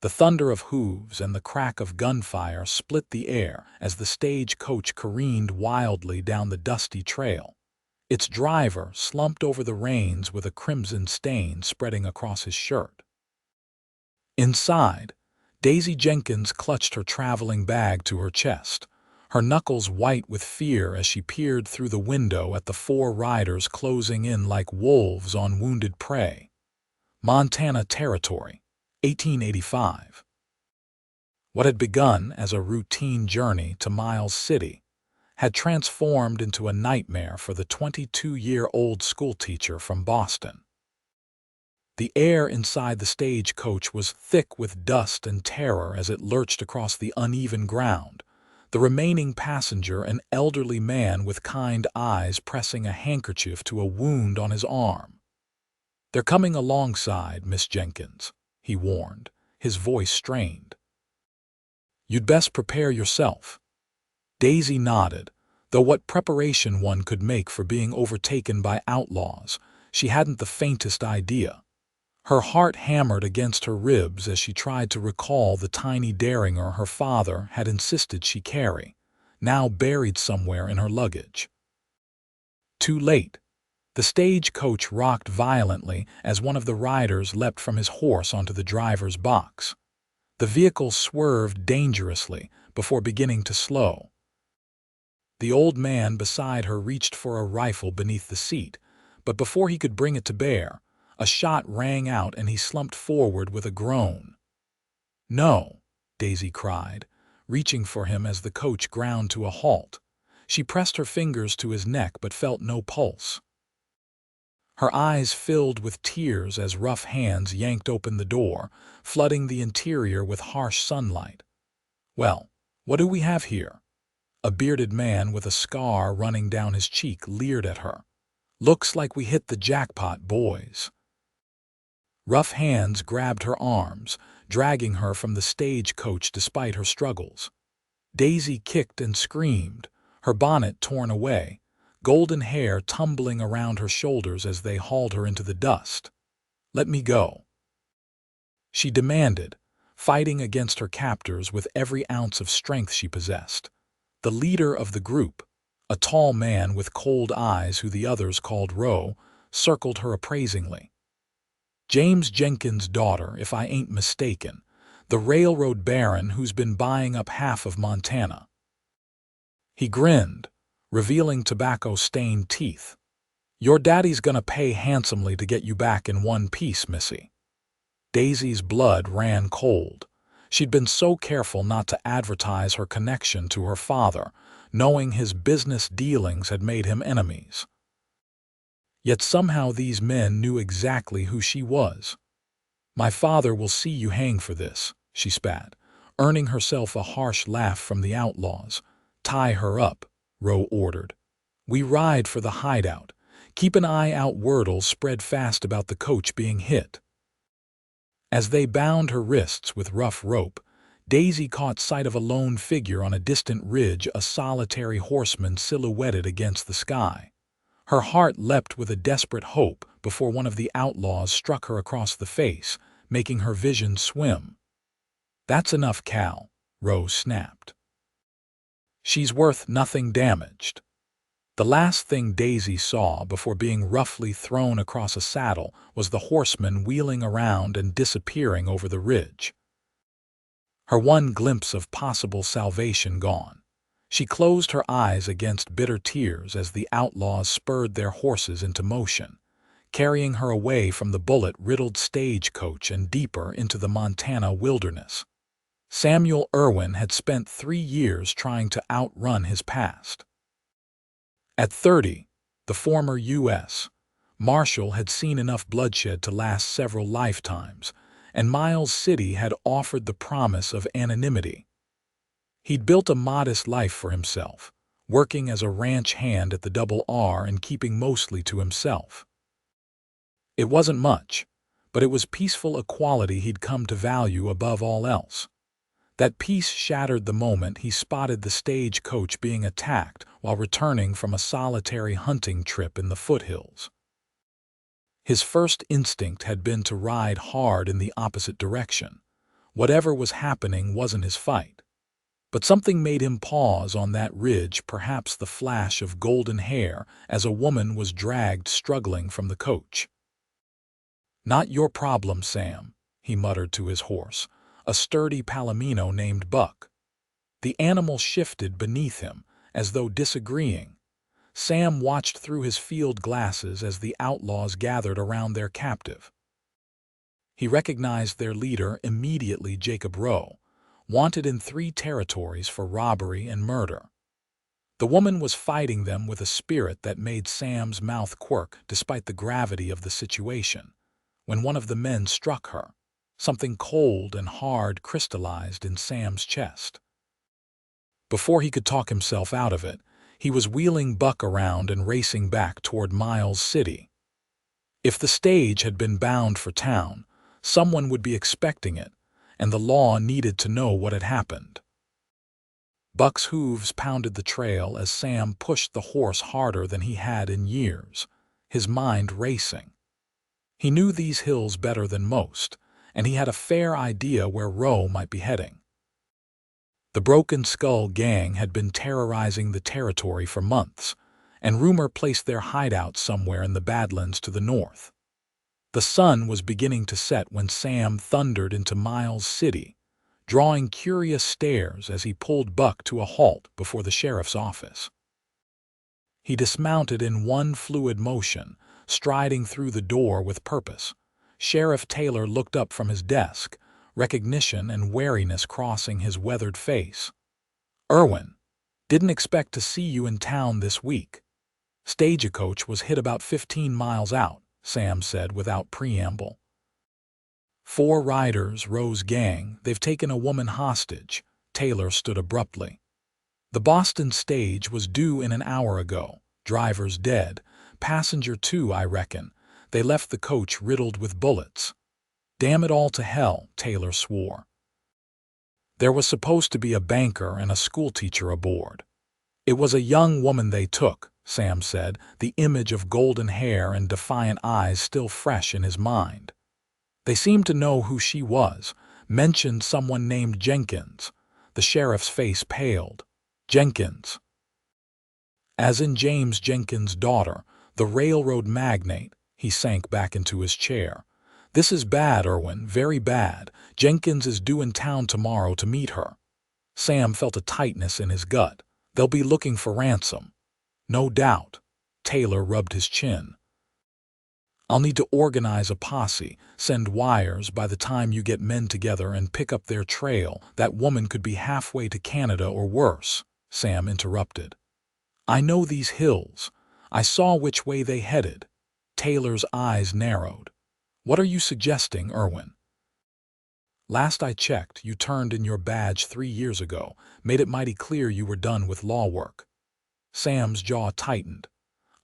The thunder of hooves and the crack of gunfire split the air as the stagecoach careened wildly down the dusty trail. Its driver slumped over the reins with a crimson stain spreading across his shirt. Inside, Daisy Jenkins clutched her traveling bag to her chest, her knuckles white with fear as she peered through the window at the four riders closing in like wolves on wounded prey. Montana Territory, 1885. What had begun as a routine journey to Miles City had transformed into a nightmare for the 22-year-old schoolteacher from Boston. The air inside the stagecoach was thick with dust and terror as it lurched across the uneven ground, the remaining passenger an elderly man with kind eyes pressing a handkerchief to a wound on his arm. "They're coming alongside, Miss Jenkins," he warned, his voice strained. "You'd best prepare yourself." Daisy nodded, though what preparation one could make for being overtaken by outlaws, she hadn't the faintest idea. Her heart hammered against her ribs as she tried to recall the tiny derringer her father had insisted she carry, now buried somewhere in her luggage. Too late. The stagecoach rocked violently as one of the riders leapt from his horse onto the driver's box. The vehicle swerved dangerously before beginning to slow. The old man beside her reached for a rifle beneath the seat, but before he could bring it to bear, a shot rang out and he slumped forward with a groan. "No," Daisy cried, reaching for him as the coach ground to a halt. She pressed her fingers to his neck but felt no pulse. Her eyes filled with tears as rough hands yanked open the door, flooding the interior with harsh sunlight. "Well, what do we have here?" A bearded man with a scar running down his cheek leered at her. "Looks like we hit the jackpot, boys." Rough hands grabbed her arms, dragging her from the stagecoach despite her struggles. Daisy kicked and screamed, her bonnet torn away, golden hair tumbling around her shoulders as they hauled her into the dust. "Let me go," she demanded, fighting against her captors with every ounce of strength she possessed. The leader of the group, a tall man with cold eyes who the others called Ro, circled her appraisingly. "James Jenkins' daughter, if I ain't mistaken, the railroad baron who's been buying up half of Montana." He grinned, revealing tobacco-stained teeth. "Your daddy's gonna pay handsomely to get you back in one piece, missy." Daisy's blood ran cold. She'd been so careful not to advertise her connection to her father, knowing his business dealings had made him enemies. Yet somehow these men knew exactly who she was. "My father will see you hang for this," she spat, earning herself a harsh laugh from the outlaws. "Tie her up," Ro ordered. "We ride for the hideout. Keep an eye out, word'll spread fast about the coach being hit." As they bound her wrists with rough rope, Daisy caught sight of a lone figure on a distant ridge, a solitary horseman silhouetted against the sky. Her heart leapt with a desperate hope before one of the outlaws struck her across the face, making her vision swim. "That's enough, Cal," Ro snapped. "She's worth nothing damaged." The last thing Daisy saw before being roughly thrown across a saddle was the horseman wheeling around and disappearing over the ridge. Her one glimpse of possible salvation gone, she closed her eyes against bitter tears as the outlaws spurred their horses into motion, carrying her away from the bullet-riddled stagecoach and deeper into the Montana wilderness. Samuel Irwin had spent 3 years trying to outrun his past. At 30, the former U.S. Marshal had seen enough bloodshed to last several lifetimes, and Miles City had offered the promise of anonymity. He'd built a modest life for himself, working as a ranch hand at the Double R and keeping mostly to himself. It wasn't much, but it was peaceful equality he'd come to value above all else. That peace shattered the moment he spotted the stagecoach being attacked while returning from a solitary hunting trip in the foothills. His first instinct had been to ride hard in the opposite direction, Whatever was happening wasn't his fight. But something made him pause on that ridge, perhaps the flash of golden hair as a woman was dragged struggling from the coach. "Not your problem, Sam," he muttered to his horse, a sturdy palomino named Buck. The animal shifted beneath him, as though disagreeing. Sam watched through his field glasses as the outlaws gathered around their captive. He recognized their leader immediately, Jacob Rowe, wanted in 3 territories for robbery and murder. The woman was fighting them with a spirit that made Sam's mouth quirk despite the gravity of the situation. When one of the men struck her, something cold and hard crystallized in Sam's chest. Before he could talk himself out of it, he was wheeling Buck around and racing back toward Miles City. If the stage had been bound for town, someone would be expecting it, and the law needed to know what had happened. Buck's hooves pounded the trail as Sam pushed the horse harder than he had in years, his mind racing. He knew these hills better than most, and he had a fair idea where Rowe might be heading. The Broken Skull gang had been terrorizing the territory for months, and rumor placed their hideout somewhere in the Badlands to the north. The sun was beginning to set when Sam thundered into Miles City, drawing curious stares as he pulled Buck to a halt before the sheriff's office. He dismounted in one fluid motion, striding through the door with purpose. Sheriff Taylor looked up from his desk, recognition and wariness crossing his weathered face. "Irwin, didn't expect to see you in town this week." "Stagecoach was hit about 15 miles out," Sam said without preamble. "4 riders, Rowe's gang, they've taken a woman hostage." Taylor stood abruptly. "The Boston stage was due in an hour ago. Driver's dead. Passenger too, I reckon. They left the coach riddled with bullets." "Damn it all to hell," Taylor swore. "There was supposed to be a banker and a schoolteacher aboard." "It was a young woman they took," Sam said, the image of golden hair and defiant eyes still fresh in his mind. "They seemed to know who she was, mentioned someone named Jenkins." The sheriff's face paled. "Jenkins?" "As in James Jenkins' daughter, the railroad magnate." He sank back into his chair. "This is bad, Irwin, very bad. Jenkins is due in town tomorrow to meet her." Sam felt a tightness in his gut. "They'll be looking for ransom." "No doubt." Taylor rubbed his chin. "I'll need to organize a posse, send wires. By the time you get men together and pick up their trail, that woman could be halfway to Canada or worse," Sam interrupted. "I know these hills. I saw which way they headed." Taylor's eyes narrowed. "What are you suggesting, Irwin?" "Last I checked, you turned in your badge 3 years ago, made it mighty clear you were done with law work." Sam's jaw tightened.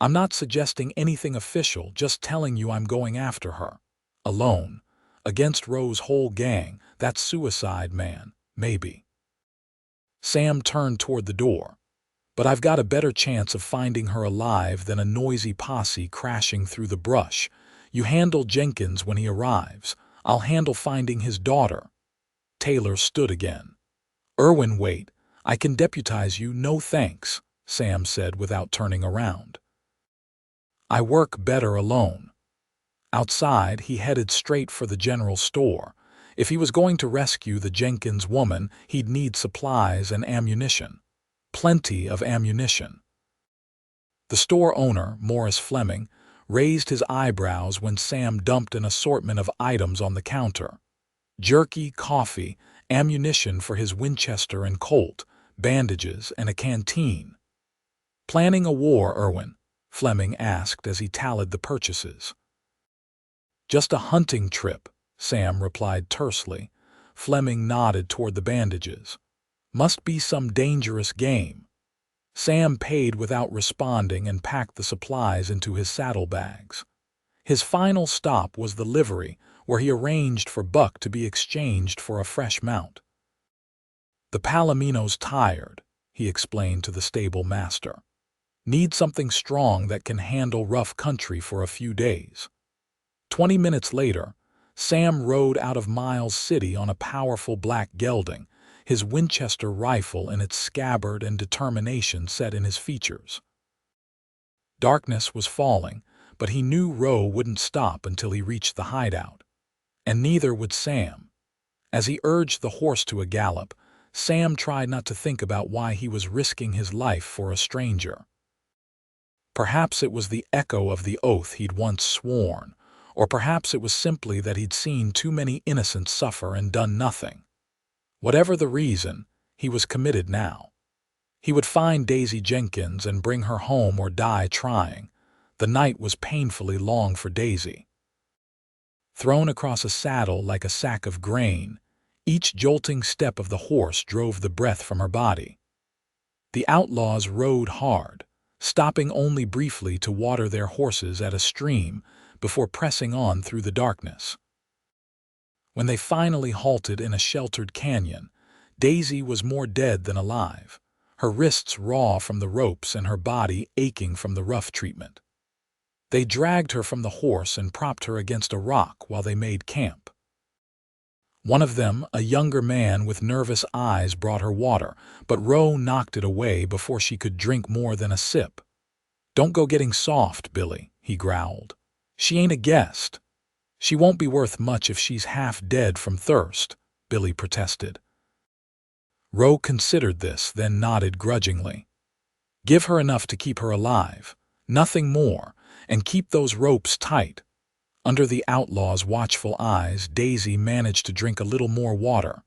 "I'm not suggesting anything official, just telling you I'm going after her. Alone. Against Rowe's whole gang. That's suicide, man. Maybe." Sam turned toward the door. "But I've got a better chance of finding her alive than a noisy posse crashing through the brush. You handle Jenkins when he arrives. I'll handle finding his daughter." Taylor stood again. "Irwin, wait. I can deputize you, no thanks," Sam said without turning around. "I work better alone." Outside, he headed straight for the general store. If he was going to rescue the Jenkins woman, he'd need supplies and ammunition. Plenty of ammunition. The store owner, Morris Fleming, raised his eyebrows when Sam dumped an assortment of items on the counter. Jerky, coffee, ammunition for his Winchester and Colt, bandages, and a canteen. "Planning a war, Irwin?" Fleming asked as he tallied the purchases. "Just a hunting trip," Sam replied tersely. Fleming nodded toward the bandages. "Must be some dangerous game." Sam paid without responding and packed the supplies into his saddlebags. His final stop was the livery, where he arranged for Buck to be exchanged for a fresh mount. "The Palomino's tired," he explained to the stable master. "Need something strong that can handle rough country for a few days." 20 minutes later, Sam rode out of Miles City on a powerful black gelding, his Winchester rifle in its scabbard and determination set in his features. Darkness was falling, but he knew Roe wouldn't stop until he reached the hideout. And neither would Sam. As he urged the horse to a gallop, Sam tried not to think about why he was risking his life for a stranger. Perhaps it was the echo of the oath he'd once sworn, or perhaps it was simply that he'd seen too many innocents suffer and done nothing. Whatever the reason, he was committed now. He would find Daisy Jenkins and bring her home or die trying. The night was painfully long for Daisy. Thrown across a saddle like a sack of grain, each jolting step of the horse drove the breath from her body. The outlaws rode hard, stopping only briefly to water their horses at a stream before pressing on through the darkness. When they finally halted in a sheltered canyon, Daisy was more dead than alive, her wrists raw from the ropes and her body aching from the rough treatment. They dragged her from the horse and propped her against a rock while they made camp. One of them, a younger man with nervous eyes, brought her water, but Roe knocked it away before she could drink more than a sip. "Don't go getting soft, Billy," he growled. "She ain't a guest." "She won't be worth much if she's half dead from thirst," Billy protested. Roe considered this, then nodded grudgingly. "Give her enough to keep her alive, nothing more, and keep those ropes tight." Under the outlaw's watchful eyes, Daisy managed to drink a little more water.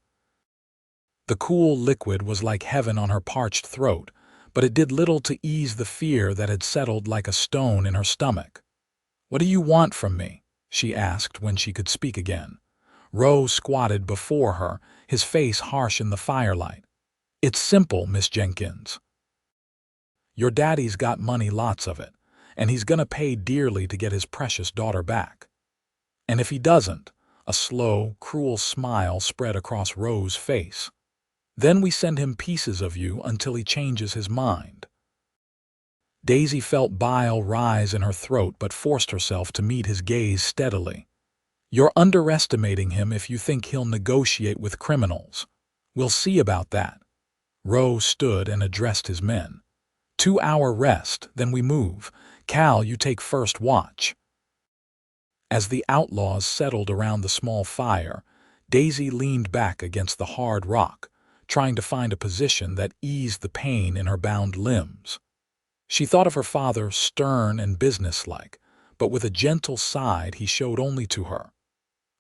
The cool liquid was like heaven on her parched throat, but it did little to ease the fear that had settled like a stone in her stomach. "What do you want from me?" she asked when she could speak again. Roe squatted before her, his face harsh in the firelight. "It's simple, Miss Jenkins. Your daddy's got money, lots of it, and he's gonna pay dearly to get his precious daughter back. And if he doesn't," a slow, cruel smile spread across Roe's face, "then we send him pieces of you until he changes his mind." Daisy felt bile rise in her throat but forced herself to meet his gaze steadily. "You're underestimating him if you think he'll negotiate with criminals. We'll see about that." Roe stood and addressed his men. 2-hour rest, then we move. Cal, you take first watch." As the outlaws settled around the small fire, Daisy leaned back against the hard rock, trying to find a position that eased the pain in her bound limbs. She thought of her father, stern and businesslike, but with a gentle side he showed only to her.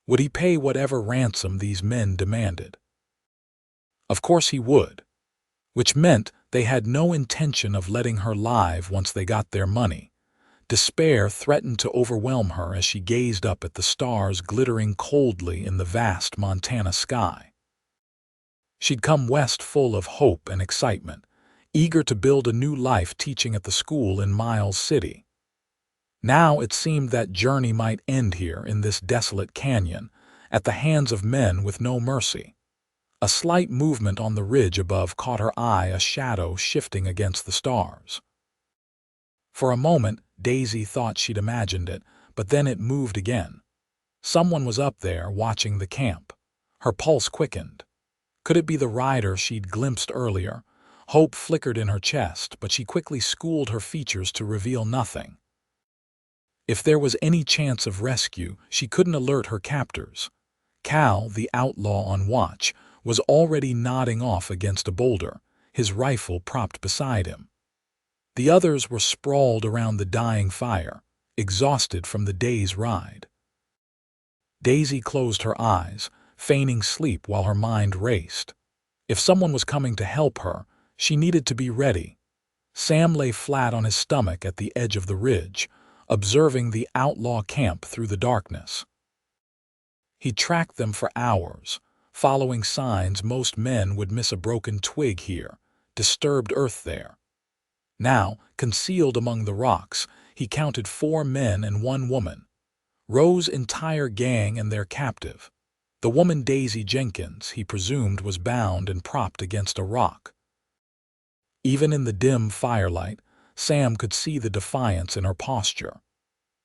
Would he pay whatever ransom these men demanded? Of course he would, which meant they had no intention of letting her live once they got their money. Despair threatened to overwhelm her as she gazed up at the stars glittering coldly in the vast Montana sky. She'd come west full of hope and excitement, eager to build a new life teaching at the school in Miles City. Now it seemed that journey might end here in this desolate canyon, at the hands of men with no mercy. A slight movement on the ridge above caught her eye, a shadow shifting against the stars. For a moment, Daisy thought she'd imagined it, but then it moved again. Someone was up there watching the camp. Her pulse quickened. Could it be the rider she'd glimpsed earlier? Hope flickered in her chest, but she quickly schooled her features to reveal nothing. If there was any chance of rescue, she couldn't alert her captors. Cal, the outlaw on watch, was already nodding off against a boulder, his rifle propped beside him. The others were sprawled around the dying fire, exhausted from the day's ride. Daisy closed her eyes, feigning sleep while her mind raced. If someone was coming to help her, she needed to be ready. Sam lay flat on his stomach at the edge of the ridge, observing the outlaw camp through the darkness. He tracked them for hours, following signs most men would miss: a broken twig here, disturbed earth there. Now, concealed among the rocks, he counted 4 men and 1 woman. Roe's entire gang and their captive. The woman, Daisy Jenkins, he presumed was bound and propped against a rock. Even in the dim firelight, Sam could see the defiance in her posture.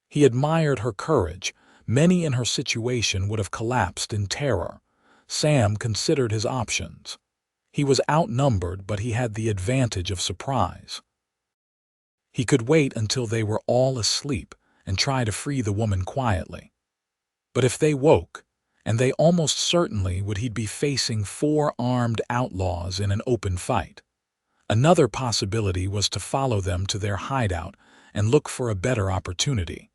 He admired her courage, Many in her situation would have collapsed in terror. Sam considered his options. He was outnumbered, but he had the advantage of surprise. He could wait until they were all asleep and try to free the woman quietly. But if they woke, and they almost certainly would, he'd be facing 4 armed outlaws in an open fight. Another possibility was to follow them to their hideout and look for a better opportunity.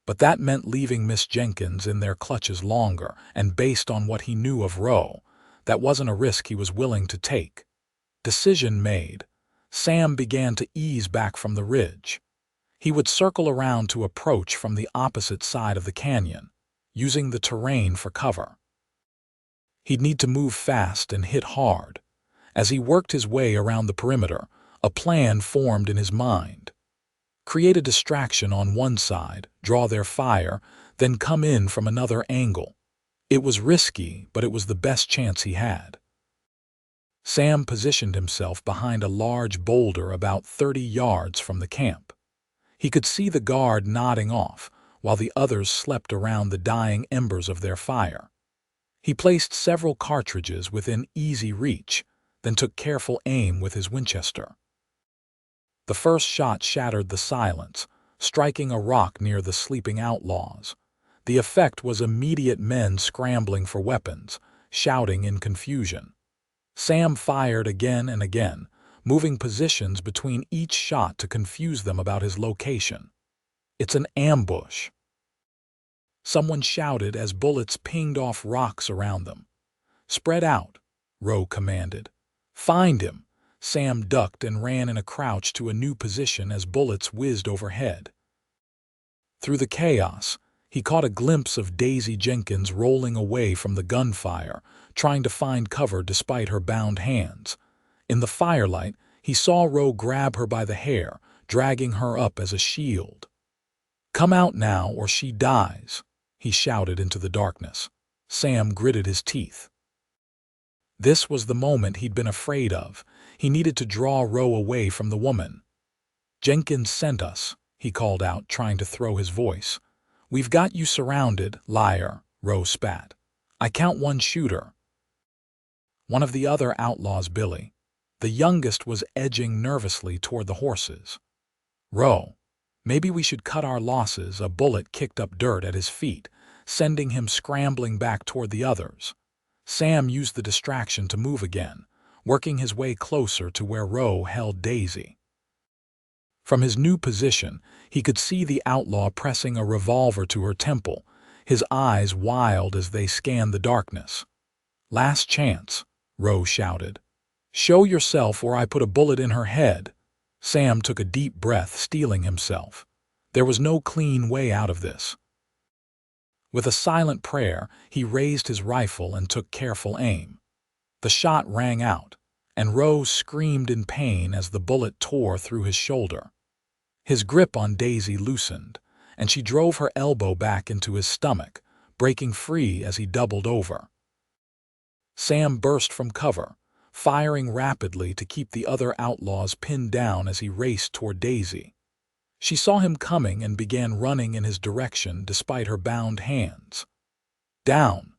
But that meant leaving Miss Jenkins in their clutches longer, and based on what he knew of Roe, that wasn't a risk he was willing to take. Decision made, Sam began to ease back from the ridge. He would circle around to approach from the opposite side of the canyon, using the terrain for cover. He'd need to move fast and hit hard. As he worked his way around the perimeter, a plan formed in his mind. Create a distraction on one side, draw their fire, then come in from another angle. It was risky, but it was the best chance he had. Sam positioned himself behind a large boulder about 30 yards from the camp. He could see the guard nodding off, while the others slept around the dying embers of their fire. He placed several cartridges within easy reach, then took careful aim with his Winchester. The first shot shattered the silence, striking a rock near the sleeping outlaws. The effect was immediate, men scrambling for weapons, shouting in confusion. Sam fired again and again, moving positions between each shot to confuse them about his location. "It's an ambush," someone shouted as bullets pinged off rocks around them. "Spread out," Roe commanded. "Find him." Sam ducked and ran in a crouch to a new position as bullets whizzed overhead. Through the chaos, he caught a glimpse of Daisy Jenkins rolling away from the gunfire, trying to find cover despite her bound hands. In the firelight, he saw Roe grab her by the hair, dragging her up as a shield. "Come out now or she dies," he shouted into the darkness. Sam gritted his teeth. This was the moment he'd been afraid of. He needed to draw Roe away from the woman. "Jenkins sent us," he called out, trying to throw his voice. "We've got you surrounded, liar," Roe spat. "I count 1 shooter." One of the other outlaws, Billy, the youngest, was edging nervously toward the horses. "Roe, maybe we should cut our losses." A bullet kicked up dirt at his feet, sending him scrambling back toward the others. Sam used the distraction to move again, working his way closer to where Roe held Daisy. From his new position, he could see the outlaw pressing a revolver to her temple, his eyes wild as they scanned the darkness. "Last chance," Roe shouted. "Show yourself or I put a bullet in her head." Sam took a deep breath, steeling himself. There was no clean way out of this. With a silent prayer, he raised his rifle and took careful aim. The shot rang out, and Roe screamed in pain as the bullet tore through his shoulder. His grip on Daisy loosened, and she drove her elbow back into his stomach, breaking free as he doubled over. Sam burst from cover, firing rapidly to keep the other outlaws pinned down as he raced toward Daisy. She saw him coming and began running in his direction despite her bound hands. "Down!"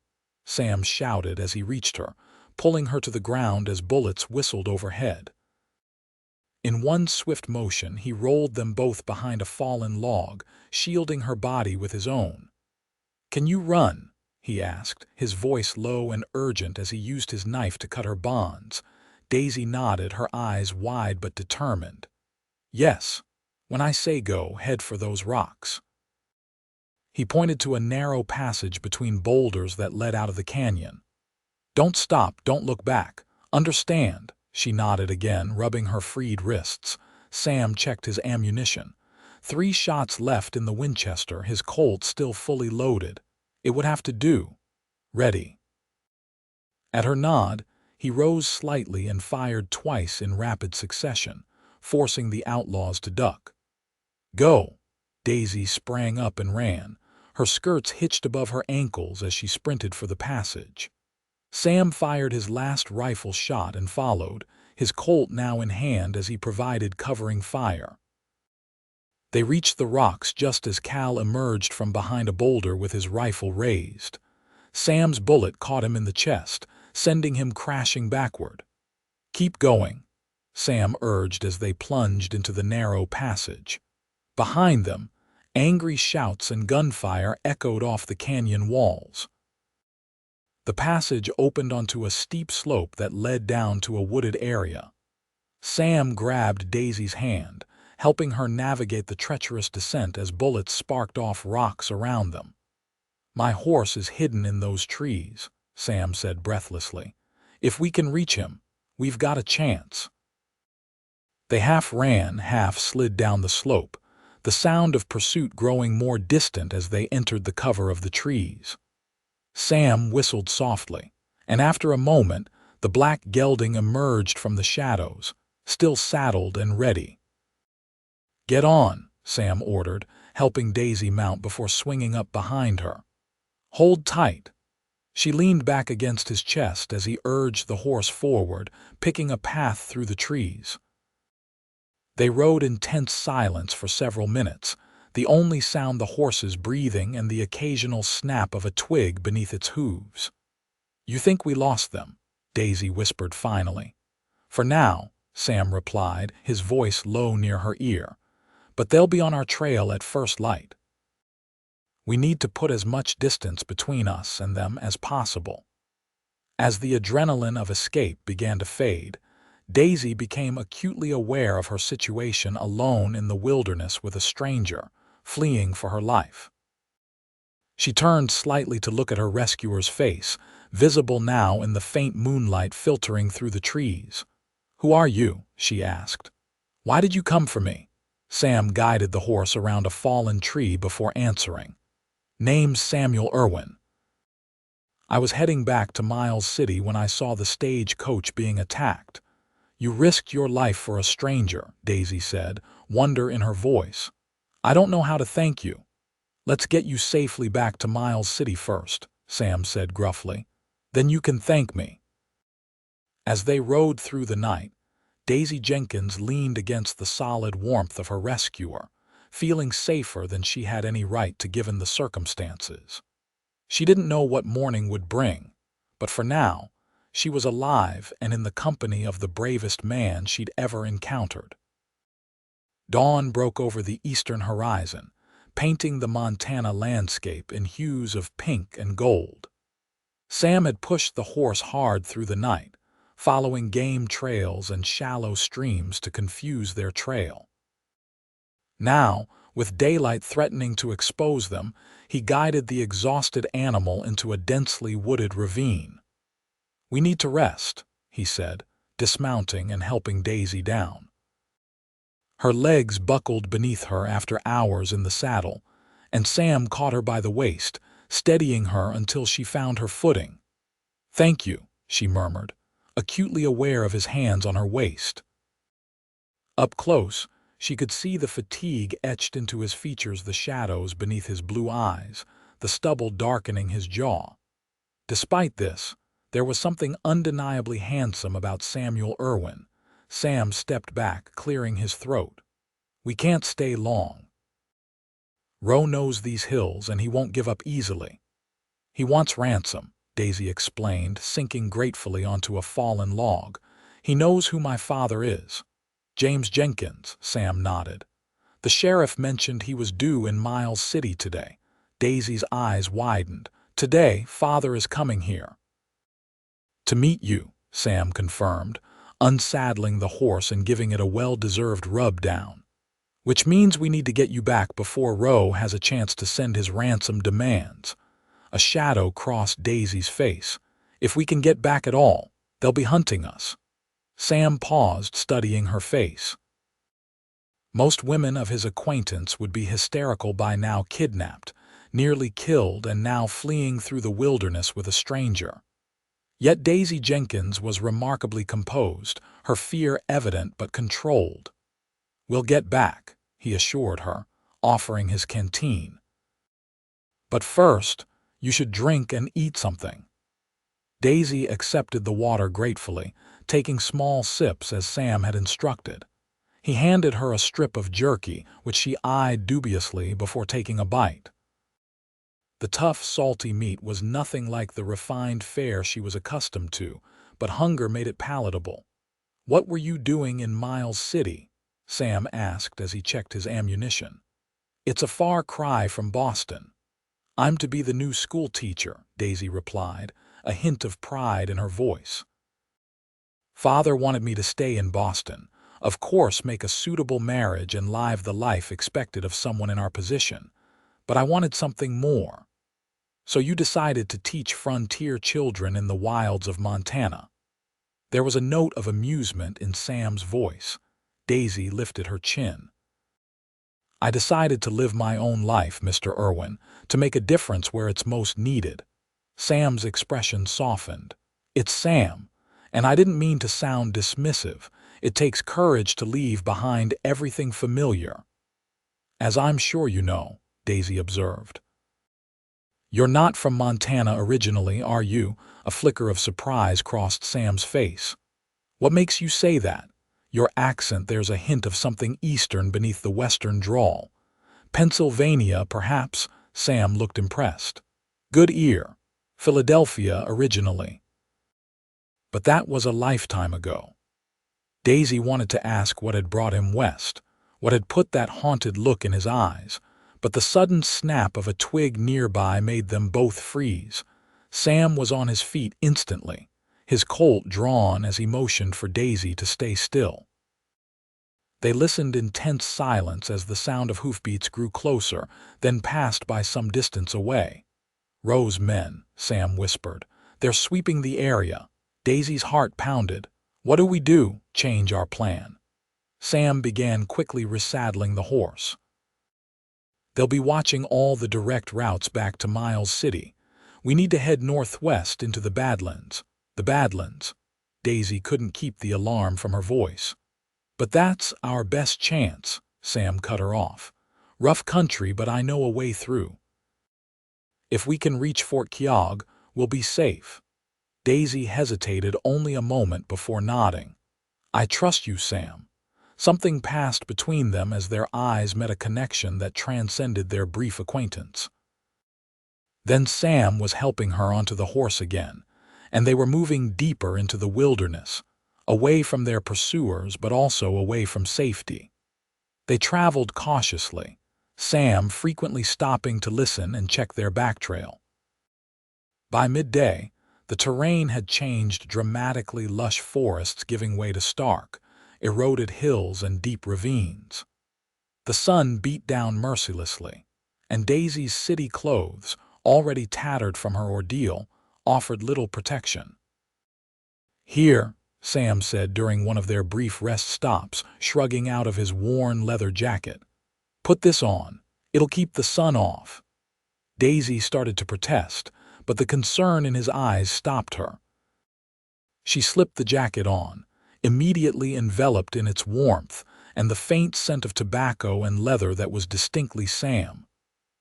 Sam shouted as he reached her, pulling her to the ground as bullets whistled overhead. In one swift motion, he rolled them both behind a fallen log, shielding her body with his own. "Can you run?" he asked, his voice low and urgent as he used his knife to cut her bonds. Daisy nodded, her eyes wide but determined. "Yes. When I say go, head for those rocks." He pointed to a narrow passage between boulders that led out of the canyon. "Don't stop, don't look back. Understand?" She nodded again, rubbing her freed wrists. Sam checked his ammunition. 3 shots left in the Winchester, his Colt still fully loaded. It would have to do. "Ready." At her nod, he rose slightly and fired twice in rapid succession, forcing the outlaws to duck. "Go!" Daisy sprang up and ran, her skirts hitched above her ankles as she sprinted for the passage. Sam fired his last rifle shot and followed, his Colt now in hand as he provided covering fire. They reached the rocks just as Cal emerged from behind a boulder with his rifle raised. Sam's bullet caught him in the chest, sending him crashing backward. "Keep going," Sam urged as they plunged into the narrow passage. Behind them, angry shouts and gunfire echoed off the canyon walls. The passage opened onto a steep slope that led down to a wooded area. Sam grabbed Daisy's hand, helping her navigate the treacherous descent as bullets sparked off rocks around them. "My horse is hidden in those trees," Sam said breathlessly. "If we can reach him, we've got a chance." They half ran, half slid down the slope, the sound of pursuit growing more distant as they entered the cover of the trees. Sam whistled softly, and after a moment, the black gelding emerged from the shadows, still saddled and ready. "Get on," Sam ordered, helping Daisy mount before swinging up behind her. "Hold tight." She leaned back against his chest as he urged the horse forward, picking a path through the trees. They rode in tense silence for several minutes, the only sound the horse's breathing and the occasional snap of a twig beneath its hooves. "You think we lost them?" Daisy whispered finally. "For now," Sam replied, his voice low near her ear. "But they'll be on our trail at first light. We need to put as much distance between us and them as possible." As the adrenaline of escape began to fade, Daisy became acutely aware of her situation alone in the wilderness with a stranger, fleeing for her life. She turned slightly to look at her rescuer's face, visible now in the faint moonlight filtering through the trees. "Who are you?" she asked. "Why did you come for me?" Sam guided the horse around a fallen tree before answering. "Name's Samuel Irwin. I was heading back to Miles City when I saw the stagecoach being attacked." "You risked your life for a stranger," Daisy said, wonder in her voice. "I don't know how to thank you." "Let's get you safely back to Miles City first," Sam said gruffly. "Then you can thank me." As they rode through the night, Daisy Jenkins leaned against the solid warmth of her rescuer, feeling safer than she had any right to given the circumstances. She didn't know what morning would bring, but for now, she was alive and in the company of the bravest man she'd ever encountered. Dawn broke over the eastern horizon, painting the Montana landscape in hues of pink and gold. Sam had pushed the horse hard through the night, following game trails and shallow streams to confuse their trail. Now, with daylight threatening to expose them, he guided the exhausted animal into a densely wooded ravine. "We need to rest," he said, dismounting and helping Daisy down. Her legs buckled beneath her after hours in the saddle, and Sam caught her by the waist, steadying her until she found her footing. "Thank you," she murmured, acutely aware of his hands on her waist. Up close, she could see the fatigue etched into his features, the shadows beneath his blue eyes, the stubble darkening his jaw. Despite this, there was something undeniably handsome about Samuel Irwin. Sam stepped back, clearing his throat. "We can't stay long. Roe knows these hills and he won't give up easily. He wants ransom," Daisy explained, sinking gratefully onto a fallen log. "He knows who my father is." "James Jenkins," Sam nodded. "The sheriff mentioned he was due in Miles City today." Daisy's eyes widened. "Today, father is coming here." "To meet you," Sam confirmed, unsaddling the horse and giving it a well-deserved rub-down. "Which means we need to get you back before Roe has a chance to send his ransom demands." A shadow crossed Daisy's face. "If we can get back at all, they'll be hunting us." Sam paused, studying her face. Most women of his acquaintance would be hysterical by now, kidnapped, nearly killed, and now fleeing through the wilderness with a stranger. Yet Daisy Jenkins was remarkably composed, her fear evident but controlled. "We'll get back," he assured her, offering his canteen. "But first, you should drink and eat something." Daisy accepted the water gratefully, taking small sips as Sam had instructed. He handed her a strip of jerky, which she eyed dubiously before taking a bite. The tough, salty meat was nothing like the refined fare she was accustomed to, but hunger made it palatable. "What were you doing in Miles City?" Sam asked as he checked his ammunition. "It's a far cry from Boston." "I'm to be the new schoolteacher," Daisy replied, a hint of pride in her voice. "Father wanted me to stay in Boston, of course make a suitable marriage and live the life expected of someone in our position. But I wanted something more. So you decided to teach frontier children in the wilds of Montana." There was a note of amusement in Sam's voice. Daisy lifted her chin. "I decided to live my own life, Mr. Irwin, to make a difference where it's most needed." Sam's expression softened. "It's Sam, and I didn't mean to sound dismissive. It takes courage to leave behind everything familiar." "As I'm sure you know," Daisy observed. "You're not from Montana originally, are you?" A flicker of surprise crossed Sam's face. "What makes you say that? Your accent, there's a hint of something Eastern beneath the Western drawl." "Pennsylvania, perhaps." Sam looked impressed. "Good ear. Philadelphia originally." But that was a lifetime ago. Daisy wanted to ask what had brought him west, what had put that haunted look in his eyes, but the sudden snap of a twig nearby made them both freeze. Sam was on his feet instantly, his Colt drawn as he motioned for Daisy to stay still. They listened in tense silence as the sound of hoofbeats grew closer, then passed by some distance away. "Rose men," Sam whispered. "They're sweeping the area." Daisy's heart pounded. "What do we do?" "Change our plan." Sam began quickly resaddling the horse. "They'll be watching all the direct routes back to Miles City. We need to head northwest into the Badlands." "The Badlands." Daisy couldn't keep the alarm from her voice. "But that's our best chance," Sam cut her off. "Rough country, but I know a way through. If we can reach Fort Keogh, we'll be safe." Daisy hesitated only a moment before nodding. "I trust you, Sam." Something passed between them as their eyes met a connection that transcended their brief acquaintance. Then Sam was helping her onto the horse again, and they were moving deeper into the wilderness, away from their pursuers but also away from safety. They traveled cautiously, Sam frequently stopping to listen and check their back trail. By midday, the terrain had changed dramatically, lush forests giving way to stark, eroded hills and deep ravines. The sun beat down mercilessly, and Daisy's city clothes, already tattered from her ordeal, offered little protection. "Here," Sam said during one of their brief rest stops, shrugging out of his worn leather jacket. "Put this on. It'll keep the sun off." Daisy started to protest, but the concern in his eyes stopped her. She slipped the jacket on, immediately enveloped in its warmth and the faint scent of tobacco and leather that was distinctly Sam.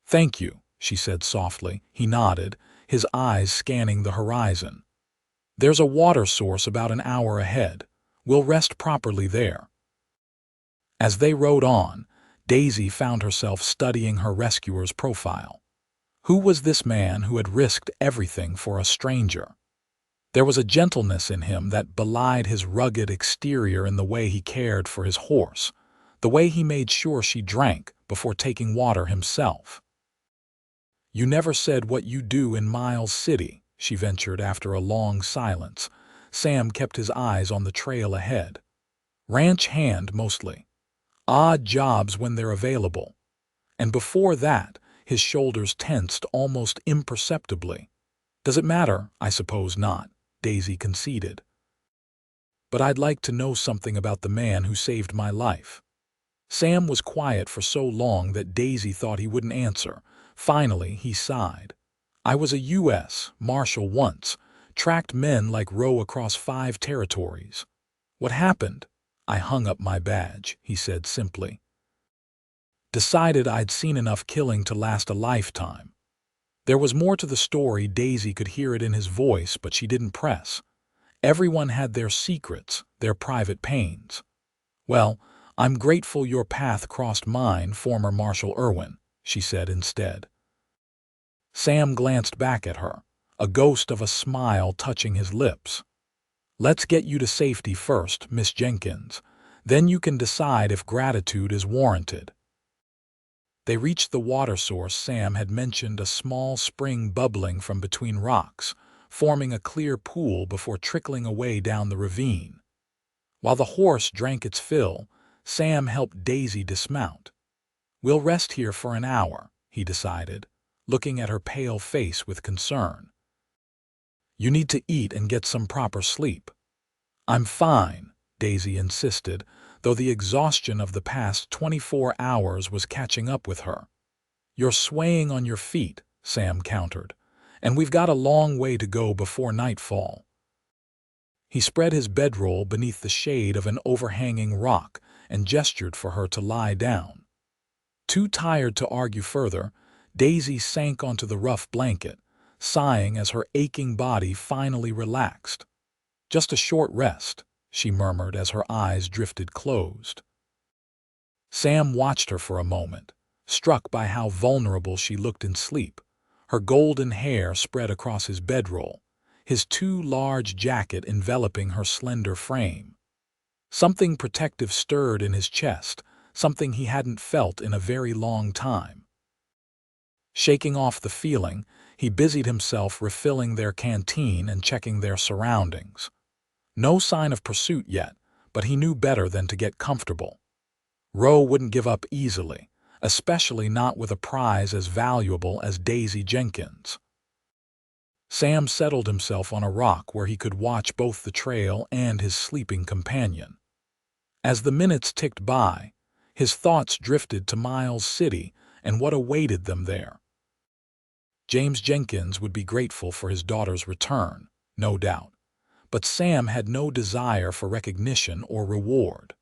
"Thank you," she said softly. He nodded, his eyes scanning the horizon. "There's a water source about an hour ahead. We'll rest properly there." As they rode on, Daisy found herself studying her rescuer's profile. Who was this man who had risked everything for a stranger? There was a gentleness in him that belied his rugged exterior in the way he cared for his horse, the way he made sure she drank before taking water himself. "You never said what you do in Miles City," she ventured after a long silence. Sam kept his eyes on the trail ahead. "Ranch hand, mostly. Odd jobs when they're available." And before that, his shoulders tensed almost imperceptibly. "Does it matter? I suppose not," Daisy conceded. "But I'd like to know something about the man who saved my life." Sam was quiet for so long that Daisy thought he wouldn't answer. Finally, he sighed. "I was a U.S. Marshal once, tracked men like Roe across 5 territories." "What happened?" "I hung up my badge," he said simply. "Decided I'd seen enough killing to last a lifetime." There was more to the story. Daisy could hear it in his voice, but she didn't press. Everyone had their secrets, their private pains. "Well, "I'm grateful your path crossed mine, former Marshal Irwin," she said instead. Sam glanced back at her, a ghost of a smile touching his lips. "Let's get you to safety first, Miss Jenkins. Then you can decide if gratitude is warranted." They reached the water source Sam had mentioned, a small spring bubbling from between rocks, forming a clear pool before trickling away down the ravine. While the horse drank its fill, Sam helped Daisy dismount. "We'll rest here for an hour," he decided, looking at her pale face with concern. "You need to eat and get some proper sleep." "I'm fine," Daisy insisted, though the exhaustion of the past 24 hours was catching up with her. "You're swaying on your feet," Sam countered, "and we've got a long way to go before nightfall." He spread his bedroll beneath the shade of an overhanging rock and gestured for her to lie down. Too tired to argue further, Daisy sank onto the rough blanket, sighing as her aching body finally relaxed. "Just a short rest," she murmured as her eyes drifted closed. Sam watched her for a moment, struck by how vulnerable she looked in sleep, her golden hair spread across his bedroll, his too large jacket enveloping her slender frame. Something protective stirred in his chest, something he hadn't felt in a very long time. Shaking off the feeling, he busied himself refilling their canteen and checking their surroundings. No sign of pursuit yet, but he knew better than to get comfortable. Roe wouldn't give up easily, especially not with a prize as valuable as Daisy Jenkins. Sam settled himself on a rock where he could watch both the trail and his sleeping companion. As the minutes ticked by, his thoughts drifted to Miles City and what awaited them there. James Jenkins would be grateful for his daughter's return, no doubt, but Sam had no desire for recognition or reward.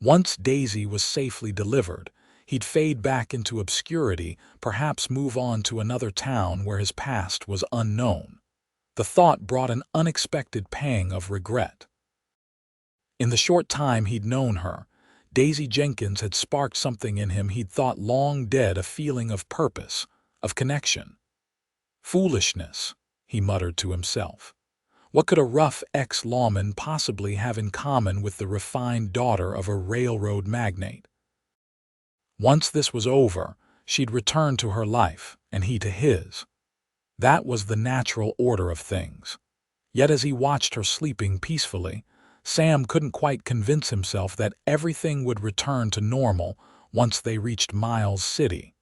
Once Daisy was safely delivered, he'd fade back into obscurity, perhaps move on to another town where his past was unknown. The thought brought an unexpected pang of regret. In the short time he'd known her, Daisy Jenkins had sparked something in him he'd thought long dead, a feeling of purpose, of connection. "Foolishness," he muttered to himself. What could a rough ex-lawman possibly have in common with the refined daughter of a railroad magnate? Once this was over, she'd return to her life, and he to his. That was the natural order of things. Yet as he watched her sleeping peacefully, Sam couldn't quite convince himself that everything would return to normal once they reached Miles City.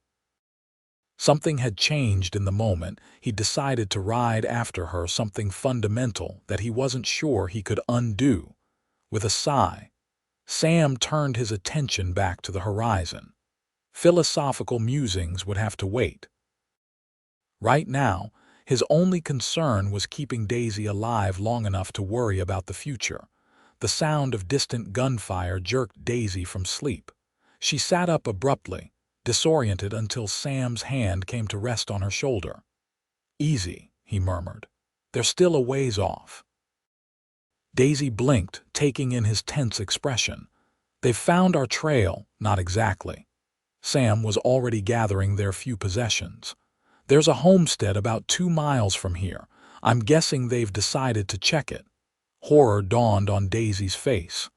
Something had changed in the moment he decided to ride after her, something fundamental that he wasn't sure he could undo. With a sigh, Sam turned his attention back to the horizon. Philosophical musings would have to wait. Right now, his only concern was keeping Daisy alive long enough to worry about the future. The sound of distant gunfire jerked Daisy from sleep. She sat up abruptly, disoriented until Sam's hand came to rest on her shoulder. "Easy," he murmured. "They're still a ways off." Daisy blinked, taking in his tense expression. "They've found our trail." "Not exactly." Sam was already gathering their few possessions. "There's a homestead about 2 miles from here. I'm guessing they've decided to check it." Horror dawned on Daisy's face.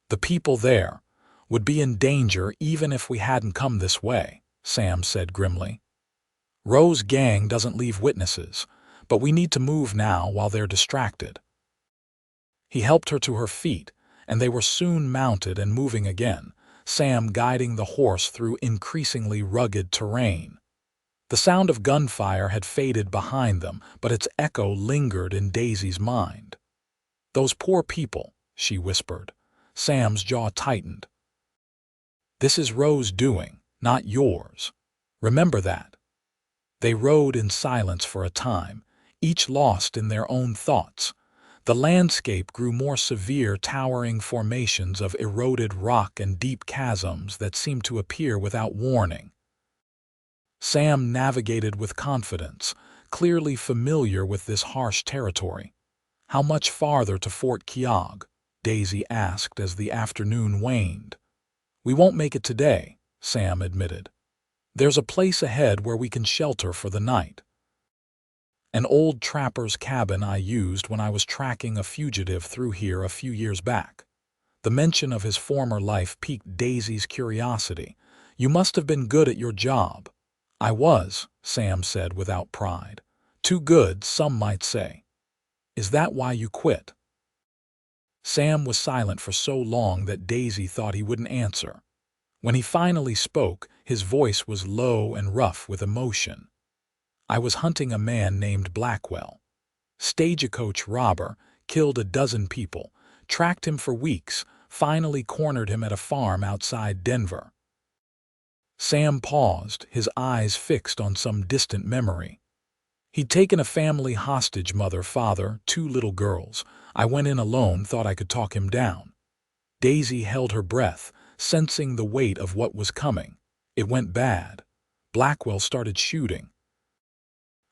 "The people there would be in danger even if we hadn't come this way," Sam said grimly. "Roe's gang doesn't leave witnesses, but we need to move now while they're distracted." He helped her to her feet, and they were soon mounted and moving again, Sam guiding the horse through increasingly rugged terrain. The sound of gunfire had faded behind them, but its echo lingered in Daisy's mind. "Those poor people," she whispered. Sam's jaw tightened. "This is Roe's doing, not yours. Remember that." They rode in silence for a time, each lost in their own thoughts. The landscape grew more severe, towering formations of eroded rock and deep chasms that seemed to appear without warning. Sam navigated with confidence, clearly familiar with this harsh territory. How much farther to Fort Keogh? Daisy asked as the afternoon waned. "We won't make it today," Sam admitted. "There's a place ahead where we can shelter for the night. An old trapper's cabin I used when I was tracking a fugitive through here a few years back." The mention of his former life piqued Daisy's curiosity. "You must have been good at your job." "I was," Sam said without pride. "Too good, some might say." "Is that why you quit?" Sam was silent for so long that Daisy thought he wouldn't answer. When he finally spoke, his voice was low and rough with emotion. "I was hunting a man named Blackwell. Stagecoach robber, killed a dozen people, tracked him for weeks, finally cornered him at a farm outside Denver." Sam paused, his eyes fixed on some distant memory. "He'd taken a family hostage, mother, father, 2 little girls. I went in alone, thought I could talk him down." Daisy held her breath, sensing the weight of what was coming. It went bad. Blackwell started shooting.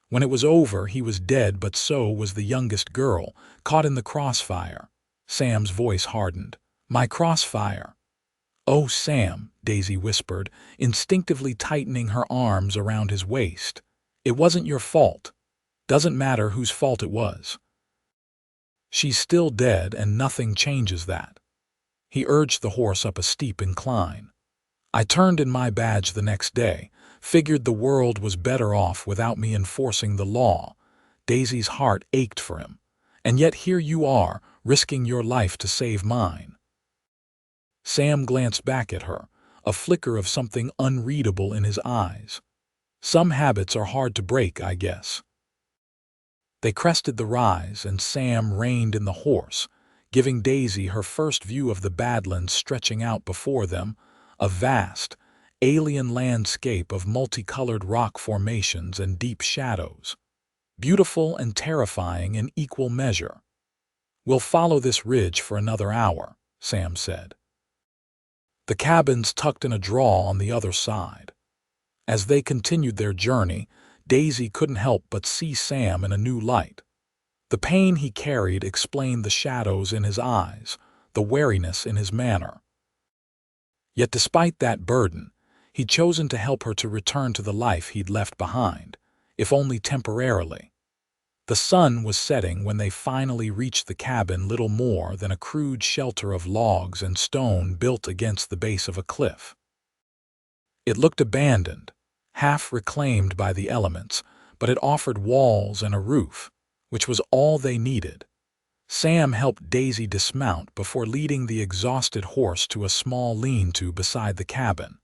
When it was over, he was dead, but so was the youngest girl, caught in the crossfire. Sam's voice hardened. "My crossfire." "Oh, Sam," Daisy whispered, instinctively tightening her arms around his waist. "It wasn't your fault. Doesn't matter whose fault it was. She's still dead, and nothing changes that." He urged the horse up a steep incline. "I turned in my badge the next day, figured the world was better off without me enforcing the law." Daisy's heart ached for him. "And yet here you are, risking your life to save mine." Sam glanced back at her, a flicker of something unreadable in his eyes. "Some habits are hard to break, I guess." They crested the rise, and Sam reined in the horse, giving Daisy her first view of the Badlands stretching out before them, a vast, alien landscape of multicolored rock formations and deep shadows. Beautiful and terrifying in equal measure. "We'll follow this ridge for another hour," Sam said. The cabin's tucked in a draw on the other side. As they continued their journey, Daisy couldn't help but see Sam in a new light. The pain he carried explained the shadows in his eyes, the wariness in his manner. Yet despite that burden, he'd chosen to help her to return to the life he'd left behind, if only temporarily. The sun was setting when they finally reached the cabin, little more than a crude shelter of logs and stone built against the base of a cliff. It looked abandoned, half reclaimed by the elements, but it offered walls and a roof, which was all they needed. Sam helped Daisy dismount before leading the exhausted horse to a small lean-to beside the cabin.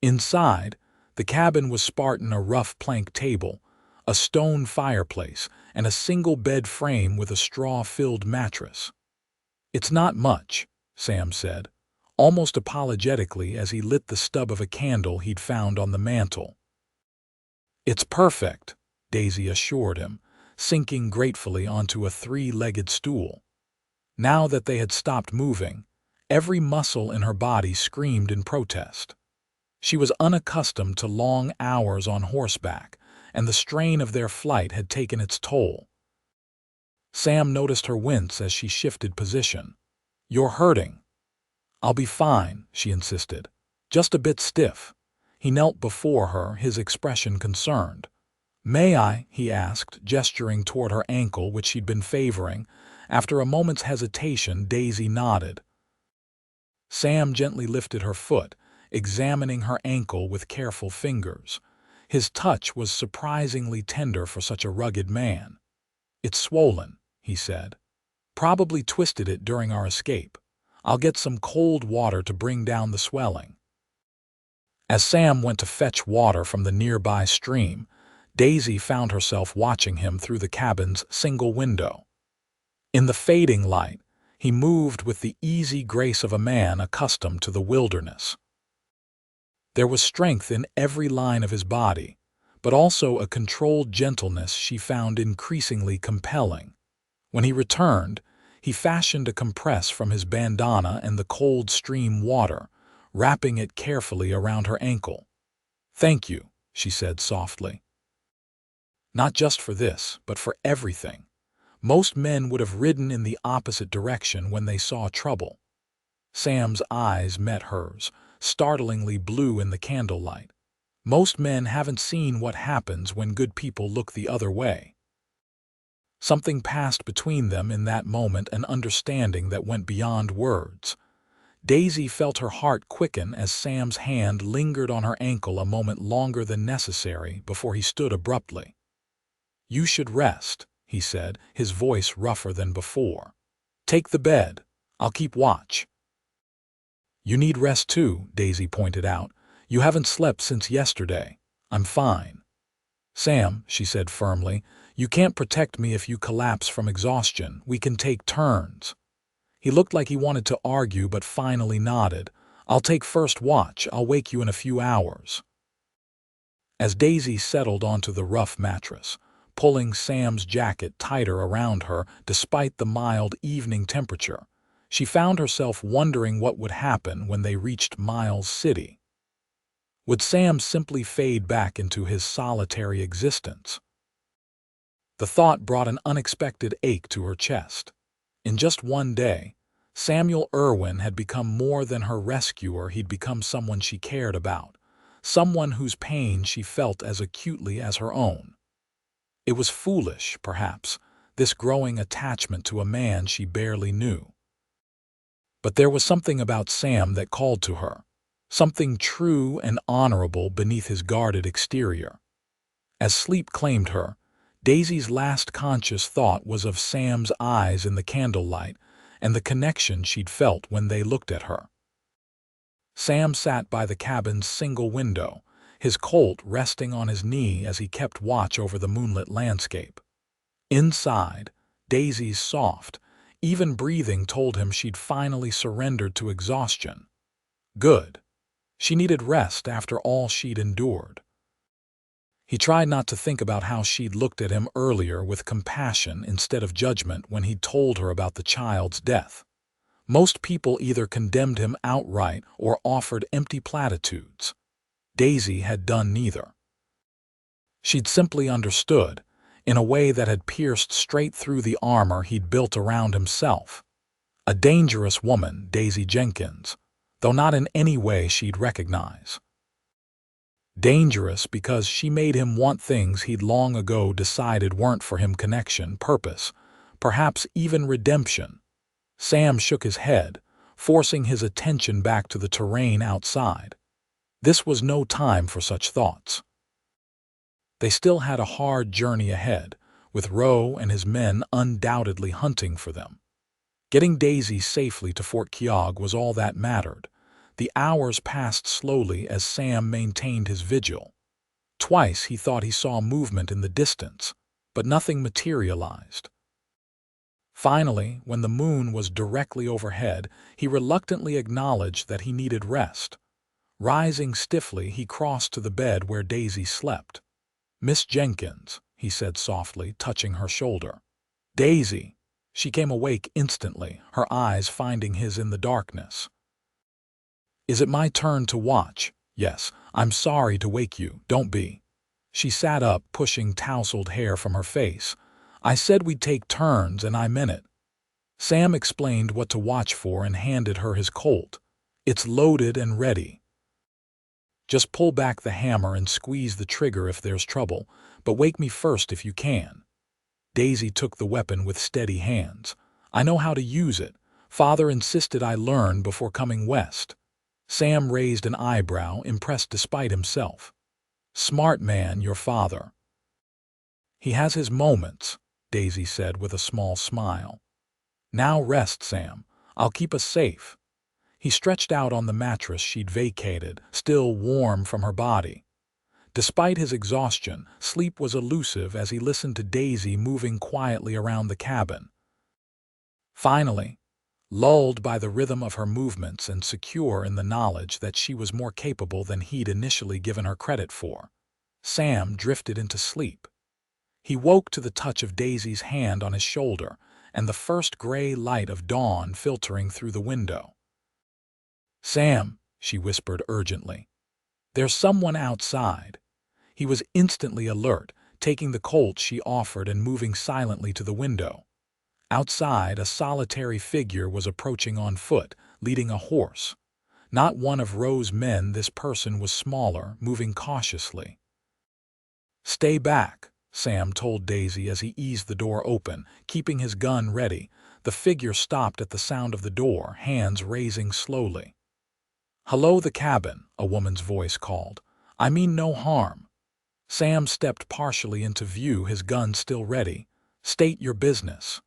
Inside, the cabin was Spartan, a rough plank table, a stone fireplace, and a single bed frame with a straw-filled mattress. "It's not much," Sam said, almost apologetically as he lit the stub of a candle he'd found on the mantel. "It's perfect," Daisy assured him, sinking gratefully onto a 3-legged stool. Now that they had stopped moving, every muscle in her body screamed in protest. She was unaccustomed to long hours on horseback, and the strain of their flight had taken its toll. Sam noticed her wince as she shifted position. "You're hurting." "I'll be fine," she insisted. "Just a bit stiff." He knelt before her, his expression concerned. "May I?" he asked, gesturing toward her ankle, which she'd been favoring. After a moment's hesitation, Daisy nodded. Sam gently lifted her foot, examining her ankle with careful fingers. His touch was surprisingly tender for such a rugged man. "It's swollen," he said. "Probably twisted it during our escape. I'll get some cold water to bring down the swelling." As Sam went to fetch water from the nearby stream, Daisy found herself watching him through the cabin's single window. In the fading light, he moved with the easy grace of a man accustomed to the wilderness. There was strength in every line of his body, but also a controlled gentleness she found increasingly compelling. When he returned, he fashioned a compress from his bandana and the cold stream water, wrapping it carefully around her ankle. "Thank you," she said softly. "Not just for this, but for everything. Most men would have ridden in the opposite direction when they saw trouble. Sam's eyes met hers, startlingly blue in the candlelight. Most men haven't seen what happens when good people look the other way. Something passed between them in that moment, an understanding that went beyond words. Daisy felt her heart quicken as Sam's hand lingered on her ankle a moment longer than necessary before he stood abruptly. "You should rest," he said, his voice rougher than before. "Take the bed. I'll keep watch." "You need rest too," Daisy pointed out. "You haven't slept since yesterday." "I'm fine." "Sam," she said firmly, "you can't protect me if you collapse from exhaustion. We can take turns." He looked like he wanted to argue but finally nodded. "I'll take first watch. I'll wake you in a few hours." As Daisy settled onto the rough mattress, pulling Sam's jacket tighter around her despite the mild evening temperature, she found herself wondering what would happen when they reached Miles City. Would Sam simply fade back into his solitary existence? The thought brought an unexpected ache to her chest. In just one day, Samuel Irwin had become more than her rescuer. He'd become someone she cared about, someone whose pain she felt as acutely as her own. It was foolish, perhaps, this growing attachment to a man she barely knew. But there was something about Sam that called to her, something true and honorable beneath his guarded exterior. As sleep claimed her, Daisy's last conscious thought was of Sam's eyes in the candlelight and the connection she'd felt when they looked at her. Sam sat by the cabin's single window, his Colt resting on his knee as he kept watch over the moonlit landscape. Inside, Daisy's soft, even breathing told him she'd finally surrendered to exhaustion. Good. She needed rest after all she'd endured. He tried not to think about how she'd looked at him earlier with compassion instead of judgment when he'd told her about the child's death. Most people either condemned him outright or offered empty platitudes. Daisy had done neither. She'd simply understood, in a way that had pierced straight through the armor he'd built around himself. A dangerous woman, Daisy Jenkins, though not in any way she'd recognize. Dangerous because she made him want things he'd long ago decided weren't for him: connection, purpose, perhaps even redemption. Sam shook his head, forcing his attention back to the terrain outside. This was no time for such thoughts. They still had a hard journey ahead, with Rowe and his men undoubtedly hunting for them. Getting Daisy safely to Fort Keogh was all that mattered. The hours passed slowly as Sam maintained his vigil. Twice he thought he saw movement in the distance, but nothing materialized. Finally, when the moon was directly overhead, he reluctantly acknowledged that he needed rest. Rising stiffly, he crossed to the bed where Daisy slept. "Miss Jenkins," he said softly, touching her shoulder. "Daisy." She came awake instantly, her eyes finding his in the darkness. "Is it my turn to watch?" "Yes. I'm sorry to wake you. Don't be." She sat up, pushing tousled hair from her face. "I said we'd take turns, and I meant it." Sam explained what to watch for and handed her his Colt. "It's loaded and ready. Just pull back the hammer and squeeze the trigger if there's trouble, but wake me first if you can." Daisy took the weapon with steady hands. "I know how to use it. Father insisted I learn before coming west." Sam raised an eyebrow, impressed despite himself. "Smart man, your father." "He has his moments," Daisy said with a small smile. "Now rest, Sam. I'll keep us safe." He stretched out on the mattress she'd vacated, still warm from her body. Despite his exhaustion, sleep was elusive as he listened to Daisy moving quietly around the cabin. Finally, lulled by the rhythm of her movements and secure in the knowledge that she was more capable than he'd initially given her credit for, Sam drifted into sleep. He woke to the touch of Daisy's hand on his shoulder and the first gray light of dawn filtering through the window. "Sam," she whispered urgently. "There's someone outside." He was instantly alert, taking the Colt she offered and moving silently to the window. Outside, a solitary figure was approaching on foot, leading a horse. Not one of Roe's men, this person was smaller, moving cautiously. "Stay back," Sam told Daisy as he eased the door open, keeping his gun ready. The figure stopped at the sound of the door, hands raising slowly. "Hello, the cabin," a woman's voice called. "I mean no harm." Sam stepped partially into view, his gun still ready. "State your business."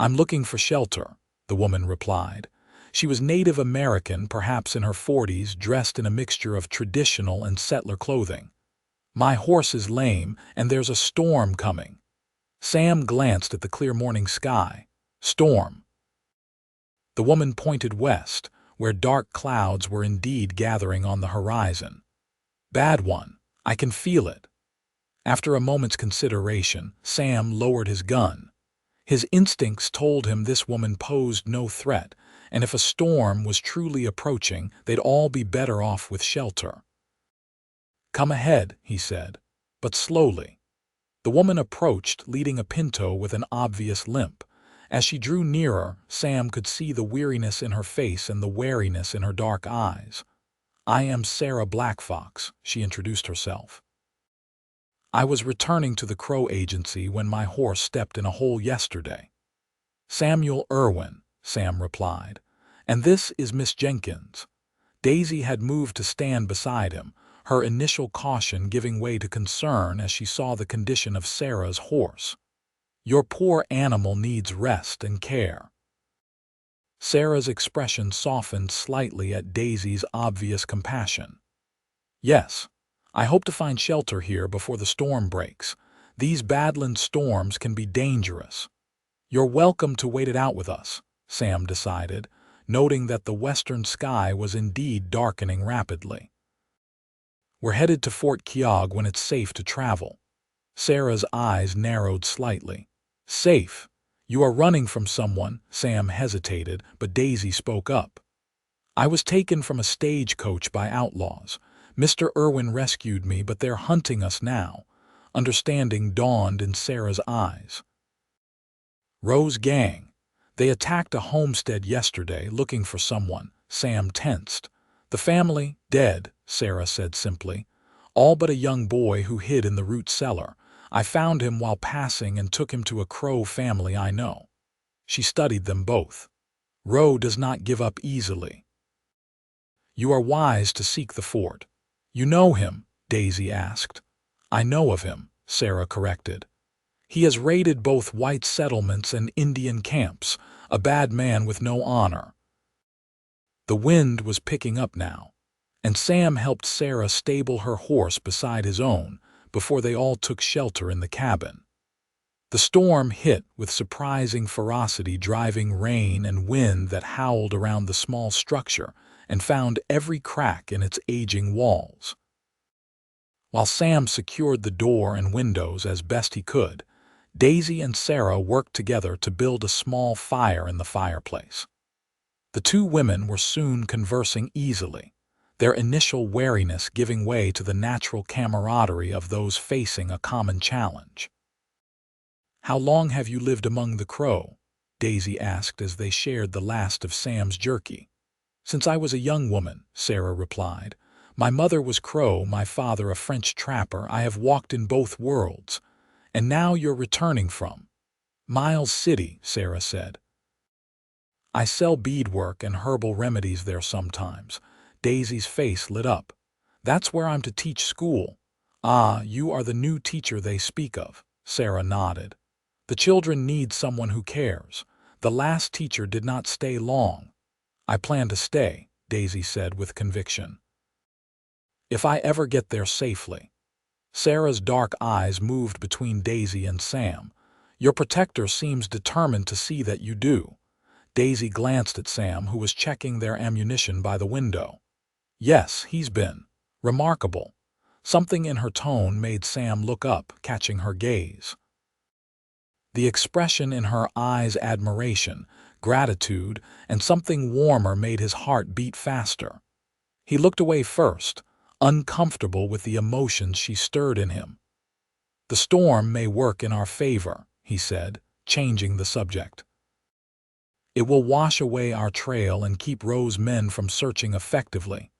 "I'm looking for shelter," the woman replied. She was Native American, perhaps in her 40s, dressed in a mixture of traditional and settler clothing. "My horse is lame, and there's a storm coming." Sam glanced at the clear morning sky. "Storm?" The woman pointed west, where dark clouds were indeed gathering on the horizon. "Bad one. I can feel it." After a moment's consideration, Sam lowered his gun. His instincts told him this woman posed no threat, and if a storm was truly approaching, they'd all be better off with shelter. "Come ahead," he said, but slowly. The woman approached, leading a pinto with an obvious limp. As she drew nearer, Sam could see the weariness in her face and the wariness in her dark eyes. "I am Sarah Blackfox," she introduced herself. "I was returning to the Crow Agency when my horse stepped in a hole yesterday." "Samuel Irwin," Sam replied. "And this is Miss Jenkins." Daisy had moved to stand beside him, her initial caution giving way to concern as she saw the condition of Sarah's horse. "Your poor animal needs rest and care." Sarah's expression softened slightly at Daisy's obvious compassion. "Yes, I hope to find shelter here before the storm breaks. These Badland storms can be dangerous." "You're welcome to wait it out with us," Sam decided, noting that the western sky was indeed darkening rapidly. "We're headed to Fort Keogh when it's safe to travel." Sarah's eyes narrowed slightly. "Safe? You are running from someone." Sam hesitated, but Daisy spoke up. "I was taken from a stagecoach by outlaws. Mr. Irwin rescued me, but they're hunting us now." Understanding dawned in Sarah's eyes. "Roe's gang. They attacked a homestead yesterday looking for someone." Sam tensed. "The family, dead," Sarah said simply. "All but a young boy who hid in the root cellar. I found him while passing and took him to a Crow family I know." She studied them both. "Roe does not give up easily." "You are wise to seek the fort." "You know him?" Daisy asked. "I know of him," Sarah corrected. "He has raided both white settlements and Indian camps, a bad man with no honor." The wind was picking up now, and Sam helped Sarah stable her horse beside his own before they all took shelter in the cabin. The storm hit with surprising ferocity, driving rain and wind that howled around the small structure and found every crack in its aging walls. While Sam secured the door and windows as best he could, Daisy and Sarah worked together to build a small fire in the fireplace. The two women were soon conversing easily, their initial wariness giving way to the natural camaraderie of those facing a common challenge. "How long have you lived among the Crow?" Daisy asked as they shared the last of Sam's jerky. "Since I was a young woman," Sarah replied. "My mother was Crow, my father a French trapper. I have walked in both worlds." "And now you're returning from?" "Miles City," Sarah said. "I sell beadwork and herbal remedies there sometimes." Daisy's face lit up. "That's where I'm to teach school." "Ah, you are the new teacher they speak of," Sarah nodded. "The children need someone who cares. The last teacher did not stay long." "I plan to stay," Daisy said with conviction. "If I ever get there safely." Sarah's dark eyes moved between Daisy and Sam. "Your protector seems determined to see that you do." Daisy glanced at Sam, who was checking their ammunition by the window. "Yes, he's been remarkable." Something in her tone made Sam look up, catching her gaze. The expression in her eyes, admiration, gratitude, and something warmer made his heart beat faster. He looked away first, uncomfortable with the emotions she stirred in him. "The storm may work in our favor," he said, changing the subject. It will wash away our trail and keep Roe's men from searching effectively.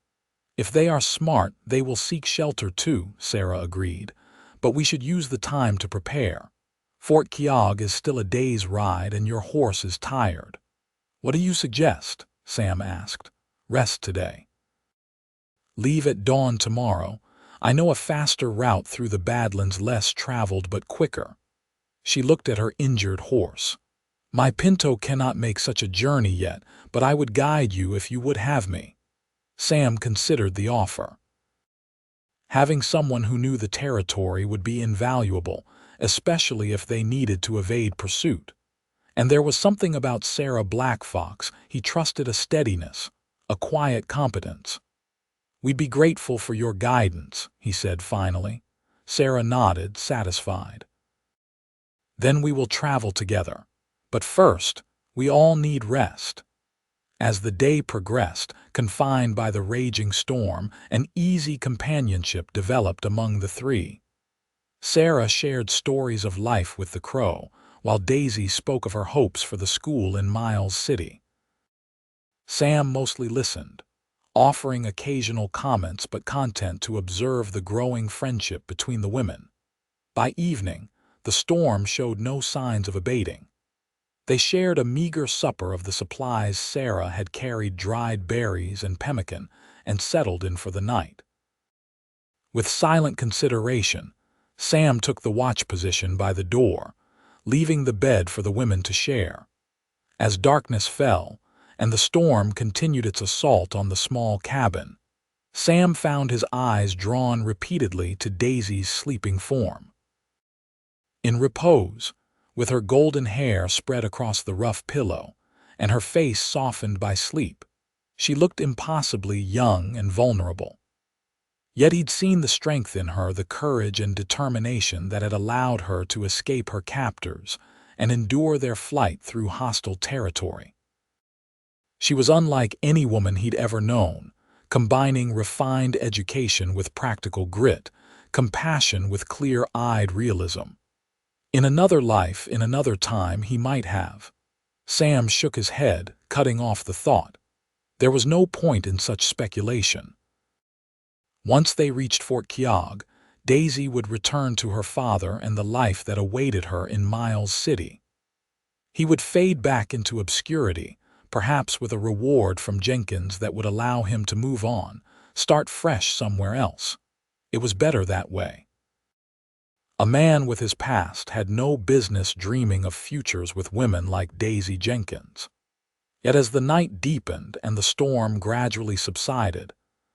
If they are smart, they will seek shelter too, Sarah agreed. But we should use the time to prepare. Fort Keogh is still a day's ride and your horse is tired. What do you suggest? Sam asked. Rest today. Leave at dawn tomorrow. I know a faster route through the Badlands, less traveled but quicker. She looked at her injured horse. My Pinto cannot make such a journey yet, but I would guide you if you would have me. Sam considered the offer. Having someone who knew the territory would be invaluable, especially if they needed to evade pursuit. And there was something about Sarah Blackfox. He trusted a steadiness, a quiet competence. We'd be grateful for your guidance, he said finally. Sarah nodded, satisfied. Then we will travel together. But first, we all need rest. As the day progressed, confined by the raging storm, an easy companionship developed among the three. Sarah shared stories of life with the Crow, while Daisy spoke of her hopes for the school in Miles City. Sam mostly listened, offering occasional comments but content to observe the growing friendship between the women. By evening, the storm showed no signs of abating. They shared a meager supper of the supplies Sarah had carried, dried berries and pemmican, and settled in for the night. With silent consideration, Sam took the watch position by the door, leaving the bed for the women to share. As darkness fell, and the storm continued its assault on the small cabin, Sam found his eyes drawn repeatedly to Daisy's sleeping form. In repose, with her golden hair spread across the rough pillow, and her face softened by sleep, she looked impossibly young and vulnerable. Yet he'd seen the strength in her, the courage and determination that had allowed her to escape her captors and endure their flight through hostile territory. She was unlike any woman he'd ever known, combining refined education with practical grit, compassion with clear-eyed realism. In another life, in another time, he might have. Sam shook his head, cutting off the thought. There was no point in such speculation. Once they reached Fort Keogh, Daisy would return to her father and the life that awaited her in Miles City. He would fade back into obscurity, perhaps with a reward from Jenkins that would allow him to move on, start fresh somewhere else. It was better that way. A man with his past had no business dreaming of futures with women like Daisy Jenkins. Yet as the night deepened and the storm gradually subsided,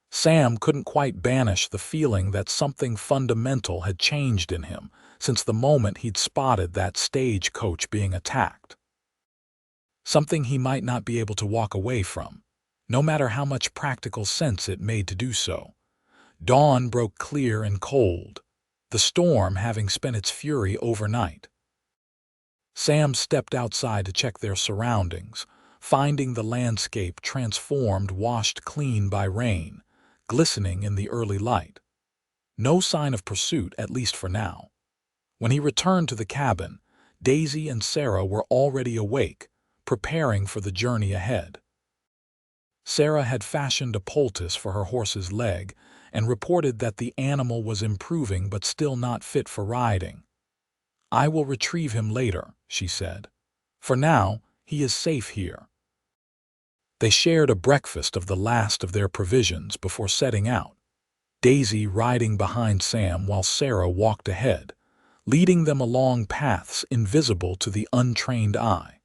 Sam couldn't quite banish the feeling that something fundamental had changed in him since the moment he'd spotted that stagecoach being attacked. Something he might not be able to walk away from, no matter how much practical sense it made to do so. Dawn broke clear and cold, the storm having spent its fury overnight. Sam stepped outside to check their surroundings, finding the landscape transformed, washed clean by rain, glistening in the early light. No sign of pursuit, at least for now. When he returned to the cabin, Daisy and Sarah were already awake, preparing for the journey ahead. Sarah had fashioned a poultice for her horse's leg and reported that the animal was improving but still not fit for riding. I will retrieve him later, she said. For now, he is safe here. They shared a breakfast of the last of their provisions before setting out, Daisy riding behind Sam while Sarah walked ahead, leading them along paths invisible to the untrained eye.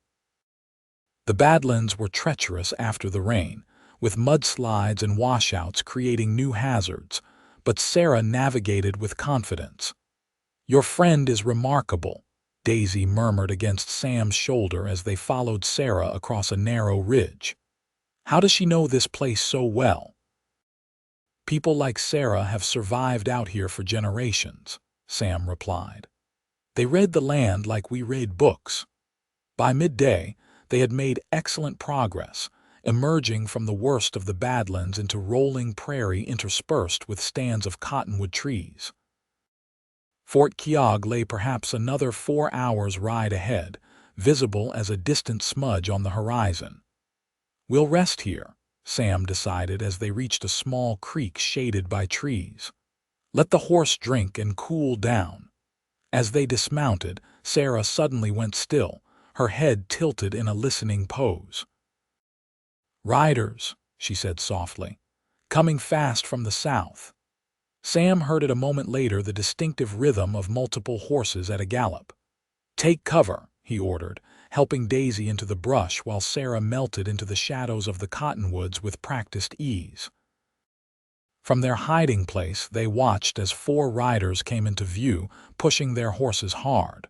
The Badlands were treacherous after the rain, with mudslides and washouts creating new hazards, but Sarah navigated with confidence. Your friend is remarkable, Daisy murmured against Sam's shoulder as they followed Sarah across a narrow ridge. How does she know this place so well? People like Sarah have survived out here for generations, Sam replied. They read the land like we read books. By midday, they had made excellent progress, emerging from the worst of the Badlands into rolling prairie interspersed with stands of cottonwood trees. Fort Keogh lay perhaps another 4 hours' ride ahead, visible as a distant smudge on the horizon. "We'll rest here," Sam decided as they reached a small creek shaded by trees. "Let the horse drink and cool down." As they dismounted, Sarah suddenly went still, her head tilted in a listening pose. "Riders," she said softly, "coming fast from the south." Sam heard it a moment later, the distinctive rhythm of multiple horses at a gallop. "Take cover," he ordered, helping Daisy into the brush while Sarah melted into the shadows of the cottonwoods with practiced ease. From their hiding place, they watched as 4 riders came into view, pushing their horses hard.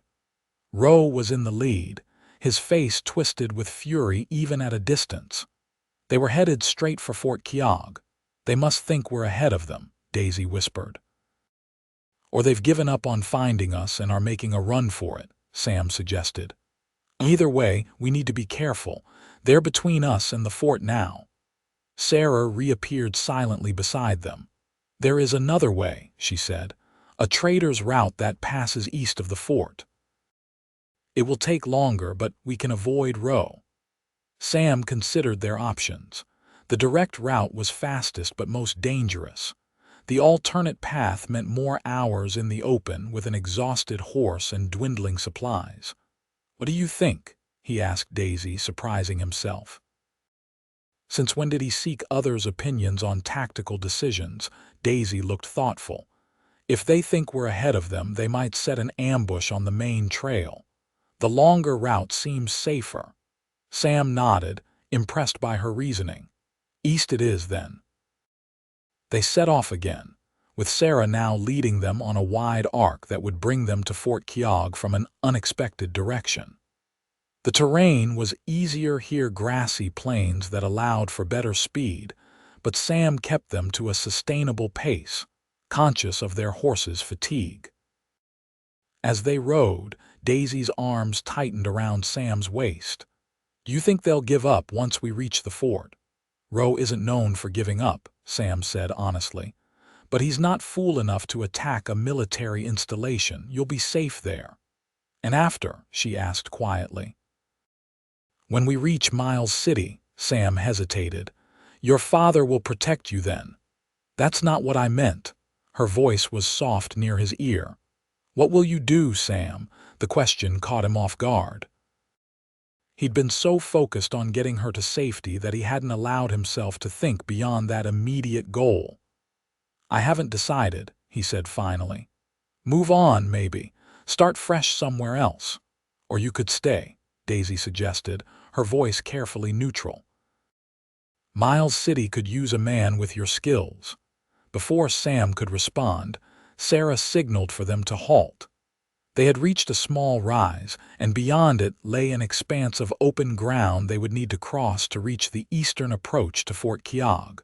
Roe was in the lead, his face twisted with fury even at a distance. They were headed straight for Fort Keogh. "They must think we're ahead of them," Daisy whispered. "Or they've given up on finding us and are making a run for it," Sam suggested. "Either way, we need to be careful. They're between us and the fort now." Sarah reappeared silently beside them. "There is another way," she said, "a trader's route that passes east of the fort. It will take longer, but we can avoid Roe." Sam considered their options. The direct route was fastest but most dangerous. The alternate path meant more hours in the open with an exhausted horse and dwindling supplies. "What do you think?" he asked Daisy, surprising himself. Since when did he seek others' opinions on tactical decisions? Daisy looked thoughtful. "If they think we're ahead of them, they might set an ambush on the main trail. The longer route seems safer." Sam nodded, impressed by her reasoning. "East it is, then." They set off again, with Sarah now leading them on a wide arc that would bring them to Fort Keogh from an unexpected direction. The terrain was easier here, grassy plains that allowed for better speed, but Sam kept them to a sustainable pace, conscious of their horses' fatigue. As they rode, Daisy's arms tightened around Sam's waist. "Do you think they'll give up once we reach the fort?" "Roe isn't known for giving up," Sam said honestly. "But he's not fool enough to attack a military installation. You'll be safe there." "And after?" she asked quietly. "When we reach Miles City," Sam hesitated. "Your father will protect you then." "That's not what I meant." Her voice was soft near his ear. "What will you do, Sam?" The question caught him off guard. He'd been so focused on getting her to safety that he hadn't allowed himself to think beyond that immediate goal. "I haven't decided," he said finally. "Move on, maybe. Start fresh somewhere else. Or you could stay," Daisy suggested, her voice carefully neutral. "Miles City could use a man with your skills." Before Sam could respond, Sarah signaled for them to halt. They had reached a small rise, and beyond it lay an expanse of open ground they would need to cross to reach the eastern approach to Fort Keogh.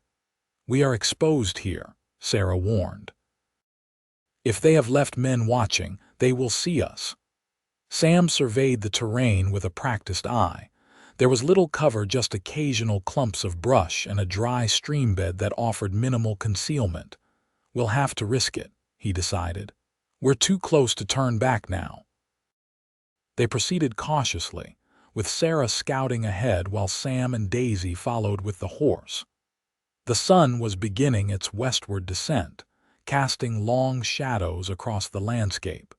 "We are exposed here," Sarah warned. "If they have left men watching, they will see us." Sam surveyed the terrain with a practiced eye. There was little cover, just occasional clumps of brush and a dry streambed that offered minimal concealment. "We'll have to risk it," he decided. "We're too close to turn back now." They proceeded cautiously, with Sarah scouting ahead while Sam and Daisy followed with the horse. The sun was beginning its westward descent, casting long shadows across the landscape.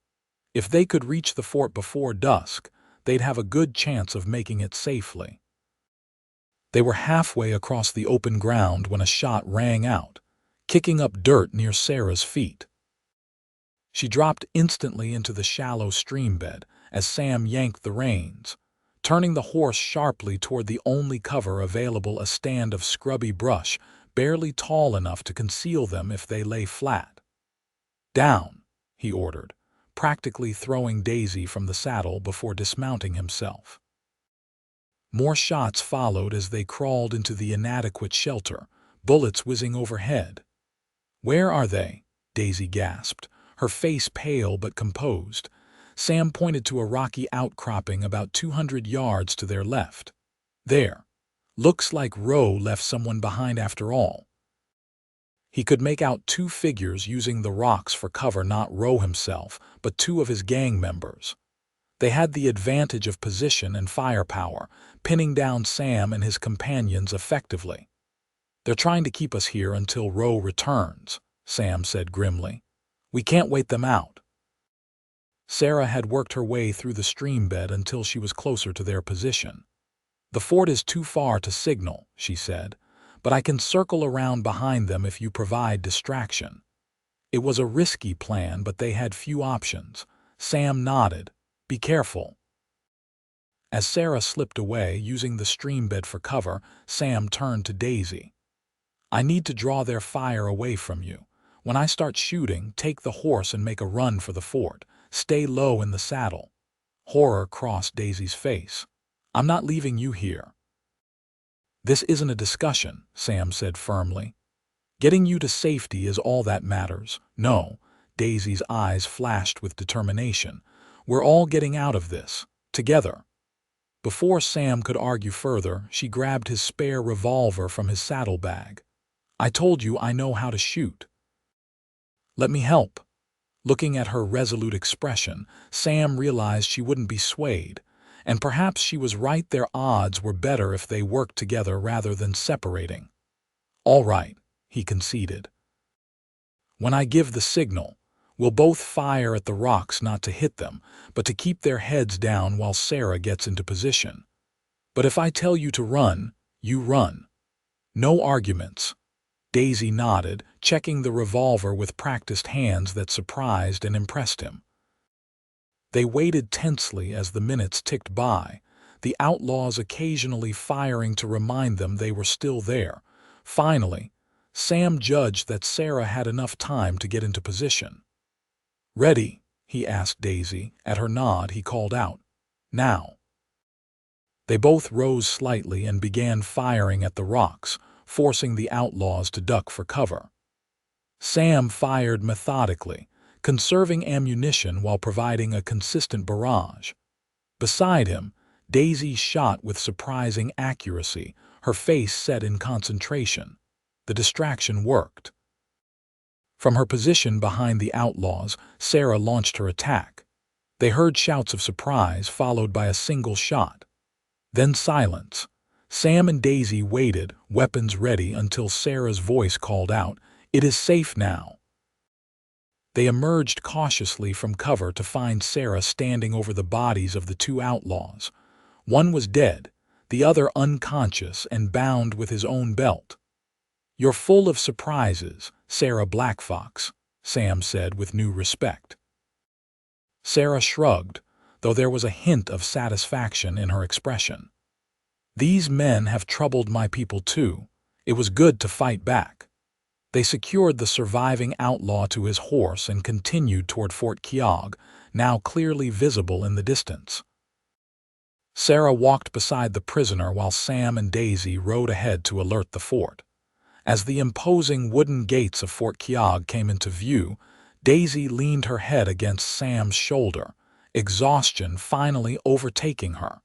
If they could reach the fort before dusk, they'd have a good chance of making it safely. They were halfway across the open ground when a shot rang out, kicking up dirt near Sarah's feet. She dropped instantly into the shallow streambed as Sam yanked the reins, turning the horse sharply toward the only cover available, a stand of scrubby brush, barely tall enough to conceal them if they lay flat. "Down," he ordered, practically throwing Daisy from the saddle before dismounting himself. More shots followed as they crawled into the inadequate shelter, bullets whizzing overhead. "Where are they?" Daisy gasped, her face pale but composed. Sam pointed to a rocky outcropping about 200 yards to their left. "There. Looks like Roe left someone behind after all." He could make out 2 figures using the rocks for cover, not Roe himself, but 2 of his gang members. They had the advantage of position and firepower, pinning down Sam and his companions effectively. "They're trying to keep us here until Roe returns," Sam said grimly. "We can't wait them out." Sarah had worked her way through the stream bed until she was closer to their position. "The fort is too far to signal," she said, "but I can circle around behind them if you provide distraction." It was a risky plan, but they had few options. Sam nodded. "Be careful." As Sarah slipped away, using the stream bed for cover, Sam turned to Daisy. "I need to draw their fire away from you. When I start shooting, take the horse and make a run for the fort. Stay low in the saddle." Horror crossed Daisy's face. "I'm not leaving you here." "This isn't a discussion," Sam said firmly. "Getting you to safety is all that matters." "No," Daisy's eyes flashed with determination. "We're all getting out of this, together." Before Sam could argue further, she grabbed his spare revolver from his saddlebag. "I told you I know how to shoot." "Let me help." Looking at her resolute expression, Sam realized she wouldn't be swayed, and perhaps she was right. Their odds were better if they worked together rather than separating. "All right," he conceded. "When I give the signal, we'll both fire at the rocks, not to hit them, but to keep their heads down while Sarah gets into position. But if I tell you to run, you run. No arguments." Daisy nodded, checking the revolver with practiced hands that surprised and impressed him. They waited tensely as the minutes ticked by, the outlaws occasionally firing to remind them they were still there. Finally, Sam judged that Sarah had enough time to get into position. "Ready?" he asked Daisy. At her nod, he called out, "Now." They both rose slightly and began firing at the rocks, forcing the outlaws to duck for cover. Sam fired methodically, conserving ammunition while providing a consistent barrage. Beside him, Daisy shot with surprising accuracy, her face set in concentration. The distraction worked. From her position behind the outlaws, Sarah launched her attack. They heard shouts of surprise, followed by a single shot. Then silence. Sam and Daisy waited, weapons ready, until Sarah's voice called out, "It is safe now." They emerged cautiously from cover to find Sarah standing over the bodies of the two outlaws. One was dead, the other unconscious and bound with his own belt. "You're full of surprises, Sarah Blackfox," Sam said with new respect. Sarah shrugged, though there was a hint of satisfaction in her expression. "These men have troubled my people too. It was good to fight back." They secured the surviving outlaw to his horse and continued toward Fort Keogh, now clearly visible in the distance. Sarah walked beside the prisoner while Sam and Daisy rode ahead to alert the fort. As the imposing wooden gates of Fort Keogh came into view, Daisy leaned her head against Sam's shoulder, exhaustion finally overtaking her.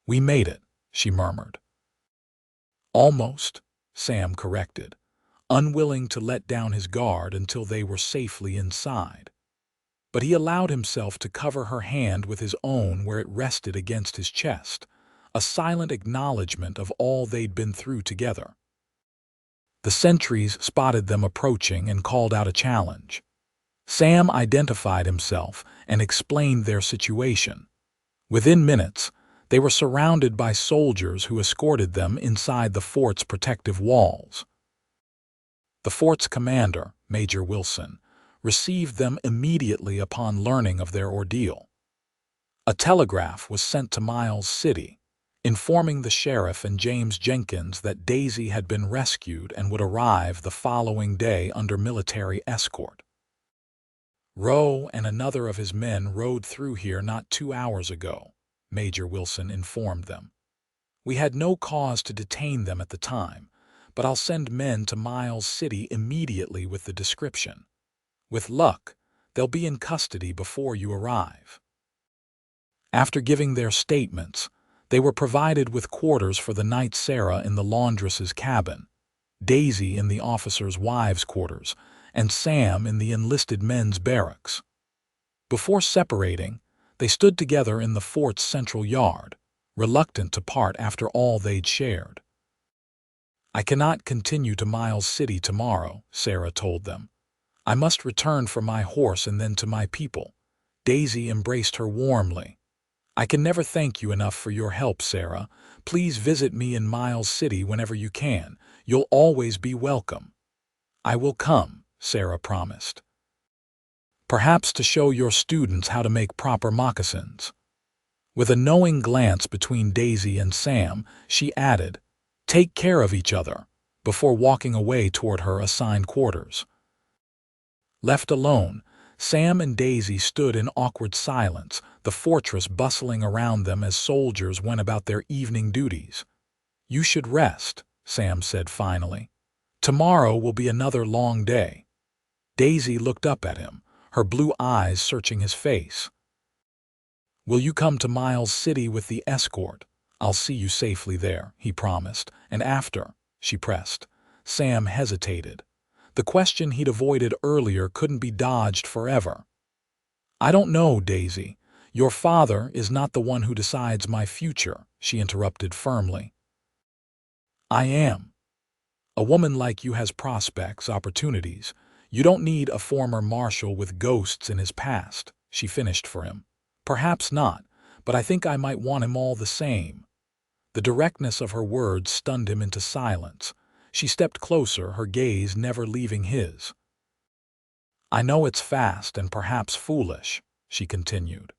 "We made it," she murmured. "Almost," Sam corrected, unwilling to let down his guard until they were safely inside. But he allowed himself to cover her hand with his own where it rested against his chest, a silent acknowledgement of all they'd been through together. The sentries spotted them approaching and called out a challenge. Sam identified himself and explained their situation. Within minutes, they were surrounded by soldiers who escorted them inside the fort's protective walls. The fort's commander, Major Wilson, received them immediately upon learning of their ordeal. A telegraph was sent to Miles City, informing the sheriff and James Jenkins that Daisy had been rescued and would arrive the following day under military escort. "Roe and another of his men rode through here not 2 hours ago," Major Wilson informed them. "We had no cause to detain them at the time, but I'll send men to Miles City immediately with the description. With luck, they'll be in custody before you arrive." After giving their statements, they were provided with quarters for the night, Sarah in the laundress's cabin, Daisy in the officers' wives' quarters, and Sam in the enlisted men's barracks. Before separating, They stood together in the fort's central yard, reluctant to part after all they'd shared. "I cannot continue to Miles City tomorrow," Sarah told them. "I must return for my horse and then to my people." Daisy embraced her warmly. "I can never thank you enough for your help, Sarah. Please visit me in Miles City whenever you can. You'll always be welcome." "I will come," Sarah promised. "Perhaps to show your students how to make proper moccasins." With a knowing glance between Daisy and Sam, she added, "Take care of each other," before walking away toward her assigned quarters. Left alone, Sam and Daisy stood in awkward silence, the fortress bustling around them as soldiers went about their evening duties. "You should rest," Sam said finally. "Tomorrow will be another long day." Daisy looked up at him, her blue eyes searching his face. "Will you come to Miles City with the escort? I'll see you safely there," he promised. "And after?" she pressed. Sam hesitated. The question he'd avoided earlier couldn't be dodged forever. "I don't know, Daisy. Your father is not the one who decides my future," she interrupted firmly. "I am. A woman like you has prospects, opportunities. You don't need a former marshal with ghosts in his past," she finished for him. "Perhaps not, but I think I might want him all the same." The directness of her words stunned him into silence. She stepped closer, her gaze never leaving his. "I know it's fast and perhaps foolish," she continued.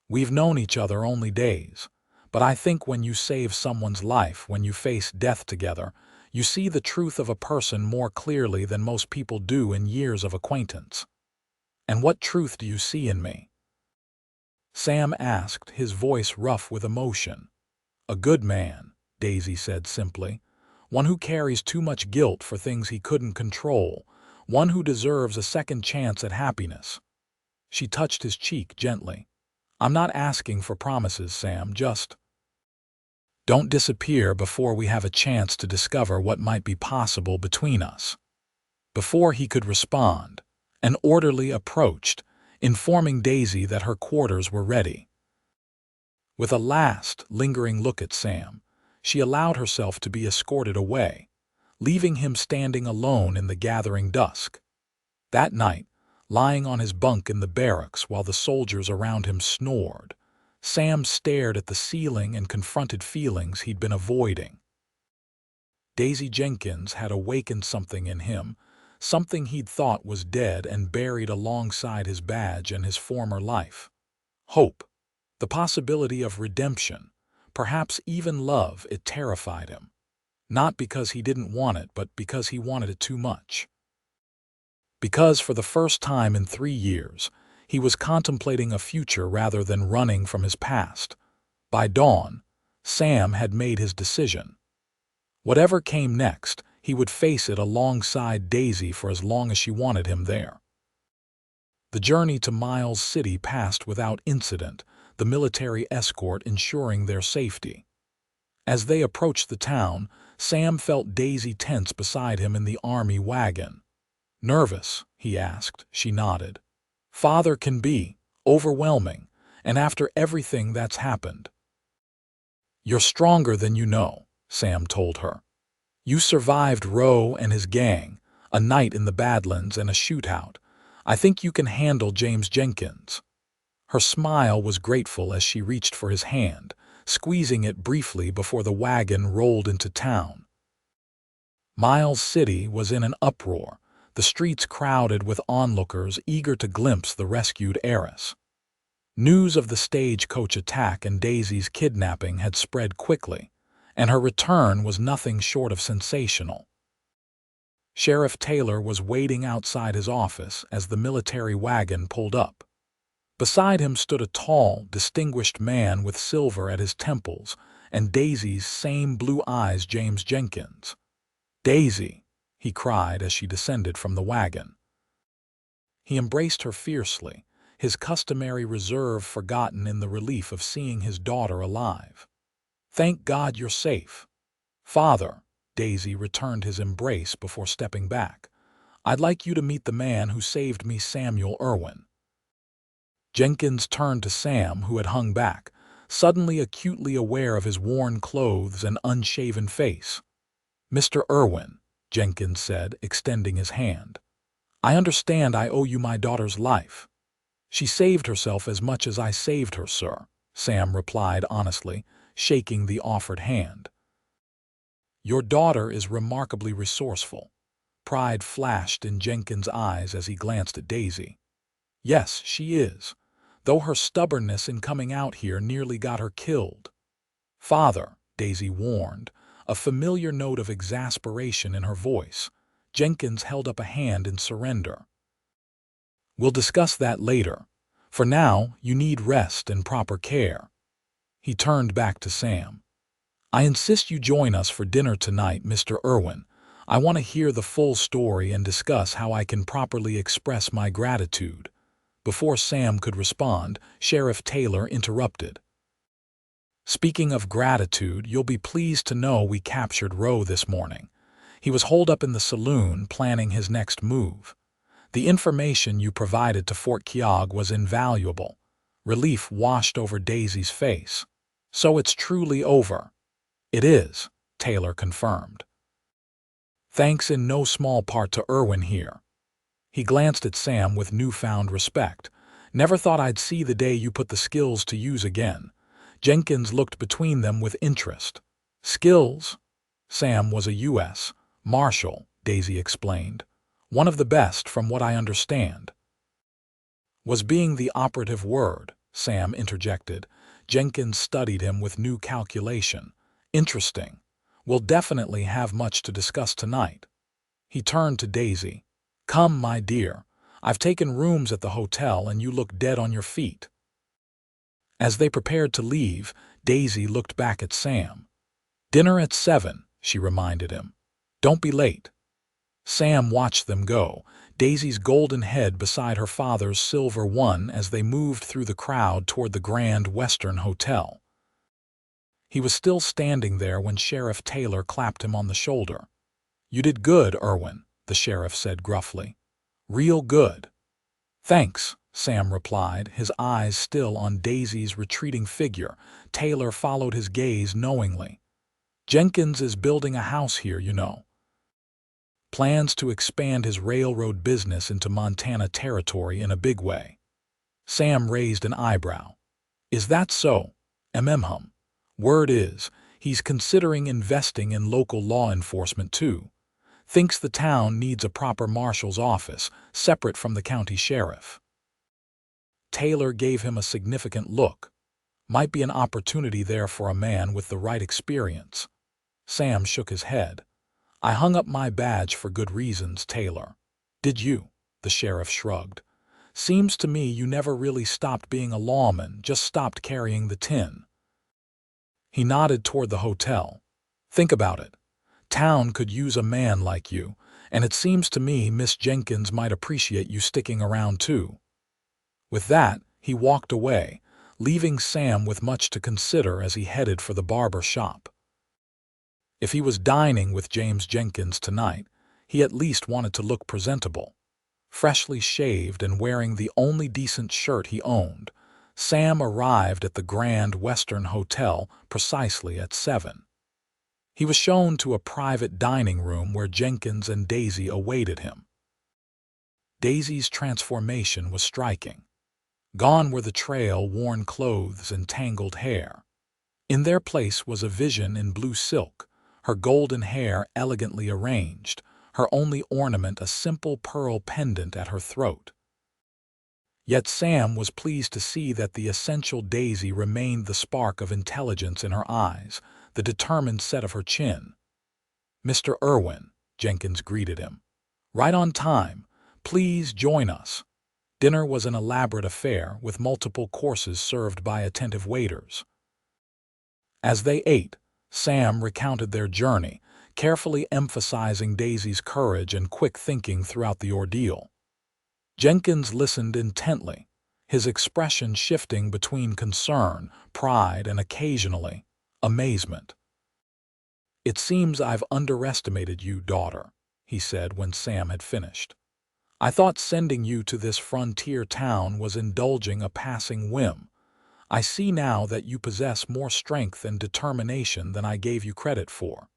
"We've known each other only days, but I think when you save someone's life, when you face death together, you see the truth of a person more clearly than most people do in years of acquaintance. And what truth do you see in me?" Sam asked, his voice rough with emotion. "A good man," Daisy said simply. "One who carries too much guilt for things he couldn't control. One who deserves a second chance at happiness." She touched his cheek gently. "I'm not asking for promises, Sam, just don't disappear before we have a chance to discover what might be possible between us." Before he could respond, an orderly approached, informing Daisy that her quarters were ready. With a last, lingering look at Sam, she allowed herself to be escorted away, leaving him standing alone in the gathering dusk. That night, lying on his bunk in the barracks while the soldiers around him snored, Sam stared at the ceiling and confronted feelings he'd been avoiding. Daisy Jenkins had awakened something in him, something he'd thought was dead and buried alongside his badge and his former life. Hope. The possibility of redemption, perhaps even love. It terrified him. Not because he didn't want it, but because he wanted it too much. Because for the first time in 3 years, he was contemplating a future rather than running from his past. By dawn, Sam had made his decision. Whatever came next, he would face it alongside Daisy for as long as she wanted him there. The journey to Miles City passed without incident, the military escort ensuring their safety. As they approached the town, Sam felt Daisy tense beside him in the army wagon. "Nervous?" he asked. She nodded. "Father can be overwhelming, and after everything that's happened." "You're stronger than you know," Sam told her. "You survived Rowe and his gang, a night in the Badlands and a shootout. I think you can handle James Jenkins." Her smile was grateful as she reached for his hand, squeezing it briefly before the wagon rolled into town. Miles City was in an uproar, the streets crowded with onlookers eager to glimpse the rescued heiress. News of the Stagecoach attack and Daisy's kidnapping had spread quickly, and her return was nothing short of sensational. Sheriff Taylor was waiting outside his office as the military wagon pulled up. Beside him stood a tall, distinguished man with silver at his temples and Daisy's same blue eyes, James Jenkins. "Daisy," he cried as she descended from the wagon. He embraced her fiercely, his customary reserve forgotten in the relief of seeing his daughter alive. "Thank God you're safe." "Father," Daisy returned his embrace before stepping back. "I'd like you to meet the man who saved me, Samuel Irwin." Jenkins turned to Sam, who had hung back, suddenly acutely aware of his worn clothes and unshaven face. "Mr. Irwin," Jenkins said, extending his hand. "I understand I owe you my daughter's life." "She saved herself as much as I saved her, sir," Sam replied honestly, shaking the offered hand. "Your daughter is remarkably resourceful." Pride flashed in Jenkins' eyes as he glanced at Daisy. "Yes, she is, though her stubbornness in coming out here nearly got her killed." "Father," Daisy warned, a familiar note of exasperation in her voice. Jenkins held up a hand in surrender. "We'll discuss that later. For now, you need rest and proper care." He turned back to Sam. "I insist you join us for dinner tonight, Mr. Irwin. I want to hear the full story and discuss how I can properly express my gratitude." Before Sam could respond, Sheriff Taylor interrupted. "Speaking of gratitude, you'll be pleased to know we captured Rowe this morning. He was holed up in the saloon planning his next move. The information you provided to Fort Keogh was invaluable." Relief washed over Daisy's face. "So it's truly over." "It is," Taylor confirmed. "Thanks in no small part to Irwin here." He glanced at Sam with newfound respect. "Never thought I'd see the day you put the skills to use again." Jenkins looked between them with interest. "Skills?" "Sam was a U.S. Marshal," Daisy explained. "One of the best, from what I understand." "Was being the operative word," Sam interjected. Jenkins studied him with new calculation. "Interesting. We'll definitely have much to discuss tonight." He turned to Daisy. "Come, my dear. I've taken rooms at the hotel and you look dead on your feet." As they prepared to leave, Daisy looked back at Sam. "Dinner at 7, she reminded him. "Don't be late." Sam watched them go, Daisy's golden head beside her father's silver one as they moved through the crowd toward the Grand Western Hotel. He was still standing there when Sheriff Taylor clapped him on the shoulder. "You did good, Irwin," the sheriff said gruffly. "Real good." "Thanks," Sam replied, his eyes still on Daisy's retreating figure. Taylor followed his gaze knowingly. "Jenkins is building a house here, you know. Plans to expand his railroad business into Montana territory in a big way." Sam raised an eyebrow. "Is that so?" "Hum. Word is, he's considering investing in local law enforcement too. Thinks the town needs a proper marshal's office, separate from the county sheriff." Taylor gave him a significant look. Might be an opportunity there for a man with the right experience. Sam shook his head. "I hung up my badge for good reasons, Taylor." "Did you?" The sheriff shrugged. "Seems to me you never really stopped being a lawman, just stopped carrying the tin." He nodded toward the hotel. "Think about it. Town could use a man like you, and it seems to me Miss Jenkins might appreciate you sticking around too." With that, he walked away, leaving Sam with much to consider as he headed for the barber shop. If he was dining with James Jenkins tonight, he at least wanted to look presentable. Freshly shaved and wearing the only decent shirt he owned, Sam arrived at the Grand Western Hotel precisely at 7. He was shown to a private dining room where Jenkins and Daisy awaited him. Daisy's transformation was striking. Gone were the trail-worn clothes and tangled hair. In their place was a vision in blue silk, her golden hair elegantly arranged, her only ornament a simple pearl pendant at her throat. Yet Sam was pleased to see that the essential Daisy remained the spark of intelligence in her eyes, the determined set of her chin. "Mr. Irwin," Jenkins greeted him. "Right on time. Please join us." Dinner was an elaborate affair, with multiple courses served by attentive waiters. As they ate, Sam recounted their journey, carefully emphasizing Daisy's courage and quick thinking throughout the ordeal. Jenkins listened intently, his expression shifting between concern, pride, and occasionally, amazement. "It seems I've underestimated you, daughter," he said when Sam had finished. I thought sending you to this frontier town was indulging a passing whim. I see now that you possess more strength and determination than I gave you credit for."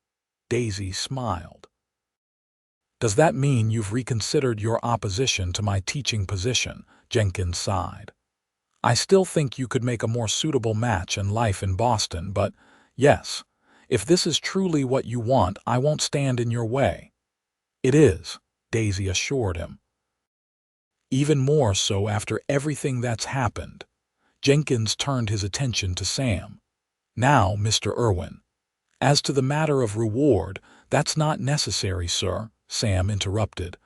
Daisy smiled. "Does that mean you've reconsidered your opposition to my teaching position?" Jenkins sighed. "I still think you could make a more suitable match in life in Boston, but yes, if this is truly what you want, I won't stand in your way." "It is," Daisy assured him. "Even more so after everything that's happened." Jenkins turned his attention to Sam. "Now, Mr. Irwin, as to the matter of reward, that's not necessary, sir," Sam interrupted.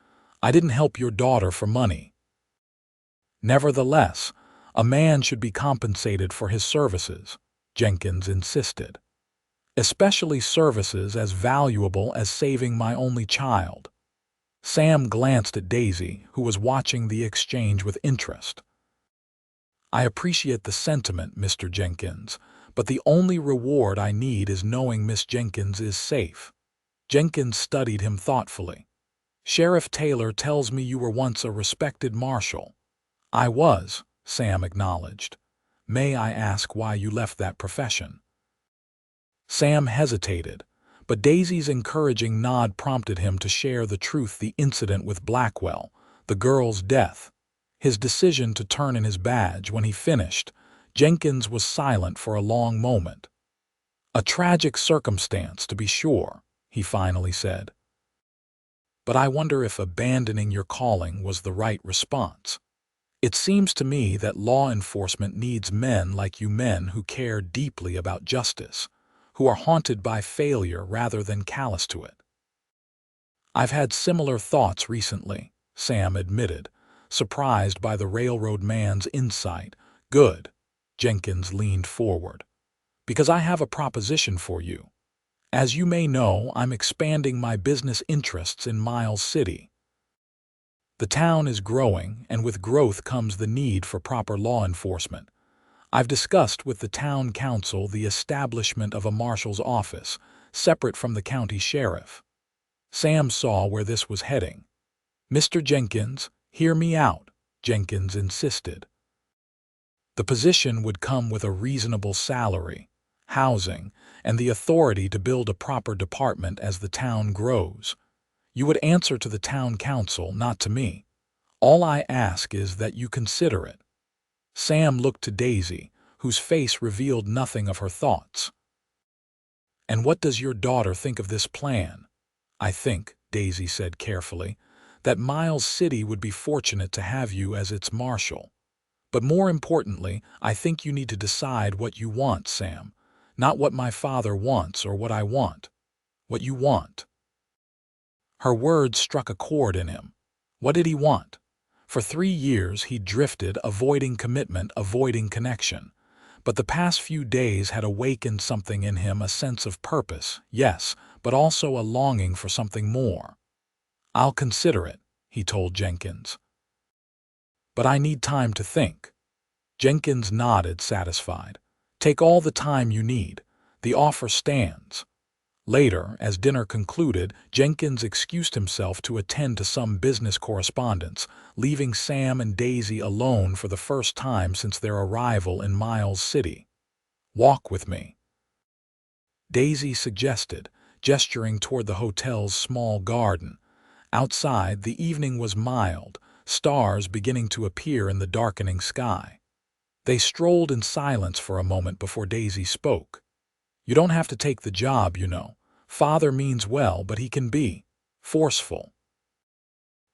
"I didn't help your daughter for money." "Nevertheless, a man should be compensated for his services," Jenkins insisted. "Especially services as valuable as saving my only child." Sam glanced at Daisy, who was watching the exchange with interest. "I appreciate the sentiment, Mr. Jenkins, but the only reward I need is knowing Miss Jenkins is safe." Jenkins studied him thoughtfully. "Sheriff Taylor tells me you were once a respected marshal." "I was," Sam acknowledged. "May I ask why you left that profession?" Sam hesitated, but Daisy's encouraging nod prompted him to share the truth: the incident with Blackwell, the girl's death, his decision to turn in his badge. When he finished, Jenkins was silent for a long moment. "A tragic circumstance, to be sure," he finally said. "But I wonder if abandoning your calling was the right response. It seems to me that law enforcement needs men like you, men who care deeply about justice, who are haunted by failure rather than callous to it." "I've had similar thoughts recently," Sam admitted, surprised by the railroad man's insight. "Good." Jenkins leaned forward. "Because I have a proposition for you. As you may know, I'm expanding my business interests in Miles City. The town is growing, and with growth comes the need for proper law enforcement. I've discussed with the town council the establishment of a marshal's office, separate from the county sheriff." Sam saw where this was heading. "Mr. Jenkins, hear me out," Jenkins insisted. "The position would come with a reasonable salary, housing, and the authority to build a proper department as the town grows. You would answer to the town council, not to me. All I ask is that you consider it." Sam looked to Daisy, whose face revealed nothing of her thoughts. "And what does your daughter think of this plan?" "I think," Daisy said carefully, "that Miles City would be fortunate to have you as its marshal. But more importantly, I think you need to decide what you want, Sam. Not what my father wants or what I want. What you want." Her words struck a chord in him. What did he want? For 3 years he'd drifted, avoiding commitment, avoiding connection. But the past few days had awakened something in him, a sense of purpose, yes, but also a longing for something more. "I'll consider it," he told Jenkins. "But I need time to think." Jenkins nodded, satisfied. "Take all the time you need. The offer stands." Later, as dinner concluded, Jenkins excused himself to attend to some business correspondence, leaving Sam and Daisy alone for the first time since their arrival in Miles City. "Walk with me," Daisy suggested, gesturing toward the hotel's small garden. Outside, the evening was mild, stars beginning to appear in the darkening sky. They strolled in silence for a moment before Daisy spoke. "You don't have to take the job, you know. Father means well, but he can be forceful."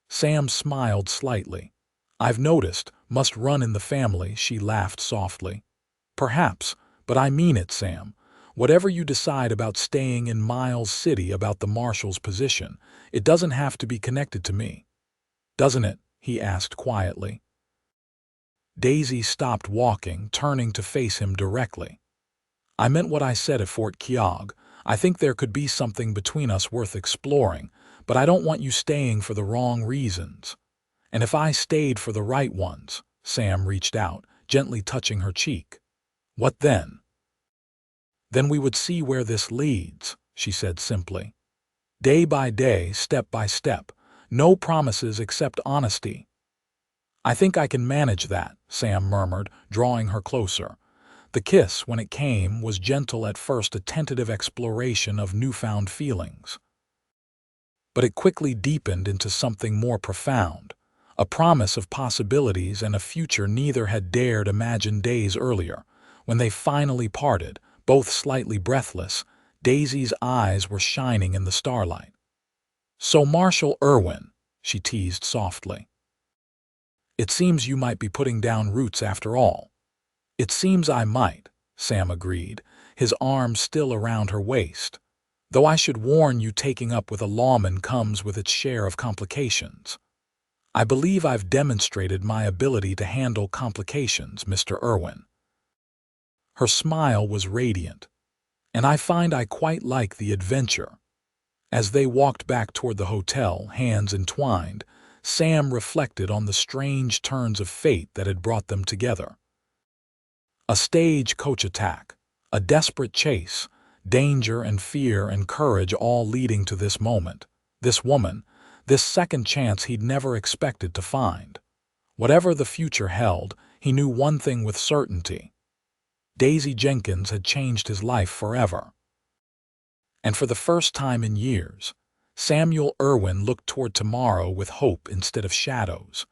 Sam smiled slightly. "I've noticed, must run in the family," she laughed softly. "Perhaps, but I mean it, Sam. Whatever you decide about staying in Miles City, about the marshal's position, it doesn't have to be connected to me." "Doesn't it?" he asked quietly. Daisy stopped walking, turning to face him directly. "I meant what I said at Fort Keogh. I think there could be something between us worth exploring, but I don't want you staying for the wrong reasons. And if I stayed for the right ones," Sam reached out, gently touching her cheek. "What then?" "Then we would see where this leads," she said simply. "Day by day, step by step. No promises except honesty. I think I can manage that, Sam murmured, drawing her closer. The kiss, when it came, was gentle at first, a tentative exploration of newfound feelings. But it quickly deepened into something more profound, a promise of possibilities and a future neither had dared imagine days earlier. When they finally parted, both slightly breathless, Daisy's eyes were shining in the starlight. "So, Marshal Irwin," she teased softly. "It seems you might be putting down roots after all." "It seems I might," Sam agreed, his arm still around her waist. "Though I should warn you, taking up with a lawman comes with its share of complications. I believe I've demonstrated my ability to handle complications, Mr. Irwin." Her smile was radiant. "And I find I quite like the adventure." As they walked back toward the hotel, hands entwined, Sam reflected on the strange turns of fate that had brought them together. A stagecoach attack, a desperate chase, danger and fear and courage, all leading to this moment, this woman, this second chance he'd never expected to find. Whatever the future held, he knew one thing with certainty. Daisy Jenkins had changed his life forever. And for the first time in years, Samuel Irwin looked toward tomorrow with hope instead of shadows.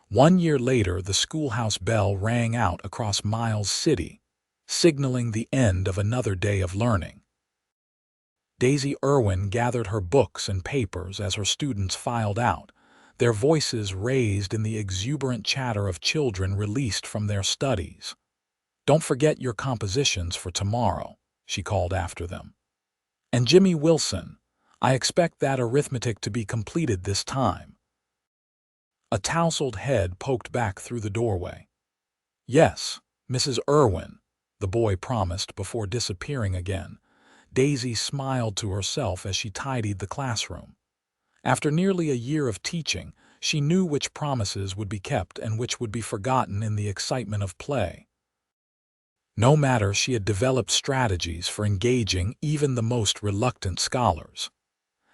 1 year later, the schoolhouse bell rang out across Miles City, signaling the end of another day of learning. Daisy Irwin gathered her books and papers as her students filed out, their voices raised in the exuberant chatter of children released from their studies. "Don't forget your compositions for tomorrow," she called after them. "And Jimmy Wilson, I expect that arithmetic to be completed this time." A tousled head poked back through the doorway. "Yes, Mrs. Irwin," the boy promised before disappearing again. Daisy smiled to herself as she tidied the classroom. After nearly a year of teaching, she knew which promises would be kept and which would be forgotten in the excitement of play. No matter, she had developed strategies for engaging even the most reluctant scholars.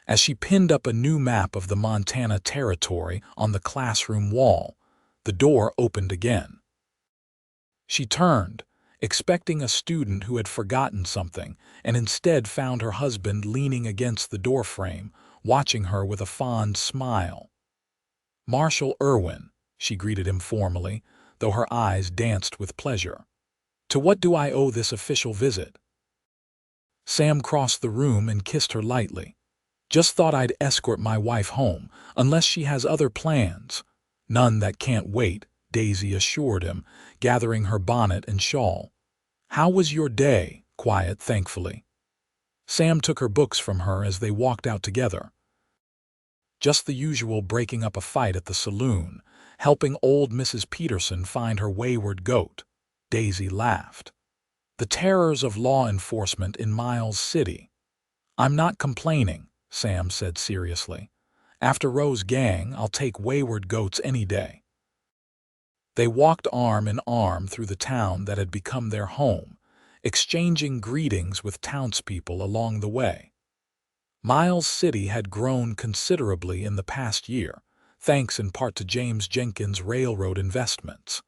As she pinned up a new map of the Montana Territory on the classroom wall, the door opened again. She turned, expecting a student who had forgotten something, and instead found her husband leaning against the doorframe, watching her with a fond smile. "Marshal Irwin," she greeted him formally, though her eyes danced with pleasure. "To what do I owe this official visit?" Sam crossed the room and kissed her lightly. "Just thought I'd escort my wife home, unless she has other plans." "None that can't wait," Daisy assured him, gathering her bonnet and shawl. "How was your day?" "Quiet, thankfully." Sam took her books from her as they walked out together. "Just the usual, breaking up a fight at the saloon, helping old Mrs. Peterson find her wayward goat." Daisy laughed. "The terrors of law enforcement in Miles City." "I'm not complaining," Sam said seriously. "After Rose's gang, I'll take wayward goats any day." They walked arm in arm through the town that had become their home, exchanging greetings with townspeople along the way. Miles City had grown considerably in the past year, thanks in part to James Jenkins' railroad investments.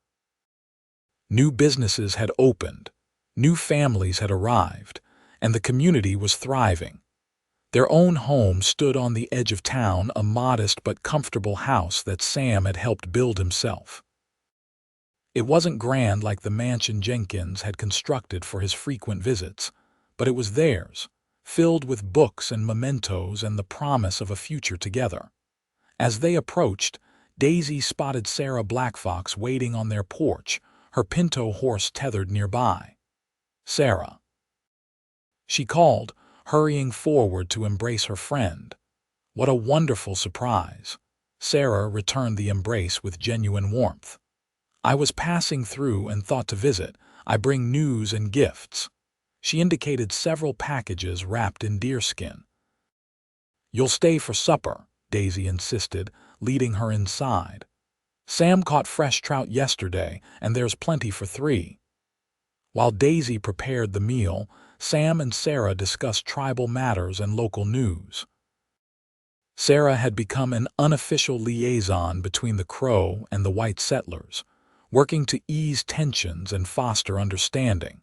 New businesses had opened, new families had arrived, and the community was thriving. Their own home stood on the edge of town, a modest but comfortable house that Sam had helped build himself. It wasn't grand like the mansion Jenkins had constructed for his frequent visits, but it was theirs, filled with books and mementos and the promise of a future together. As they approached, Daisy spotted Sarah Blackfox waiting on their porch, her pinto horse tethered nearby. "Sarah," she called, hurrying forward to embrace her friend. "What a wonderful surprise." Sarah returned the embrace with genuine warmth. "I was passing through and thought to visit. I bring news and gifts." She indicated several packages wrapped in deerskin. "You'll stay for supper," Daisy insisted, leading her inside. "Sam caught fresh trout yesterday, and there's plenty for 3. While Daisy prepared the meal, Sam and Sarah discussed tribal matters and local news. Sarah had become an unofficial liaison between the Crow and the white settlers, working to ease tensions and foster understanding.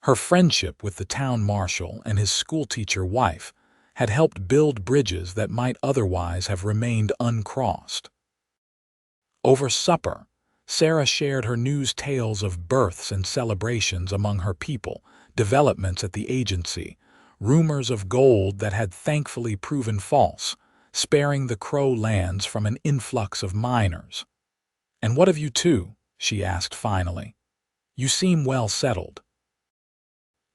Her friendship with the town marshal and his schoolteacher wife had helped build bridges that might otherwise have remained uncrossed. Over supper, Sarah shared her news tales of births and celebrations among her people, developments at the agency, rumors of gold that had thankfully proven false, sparing the Crow lands from an influx of miners. "And what of you two?" she asked finally. "You seem well settled."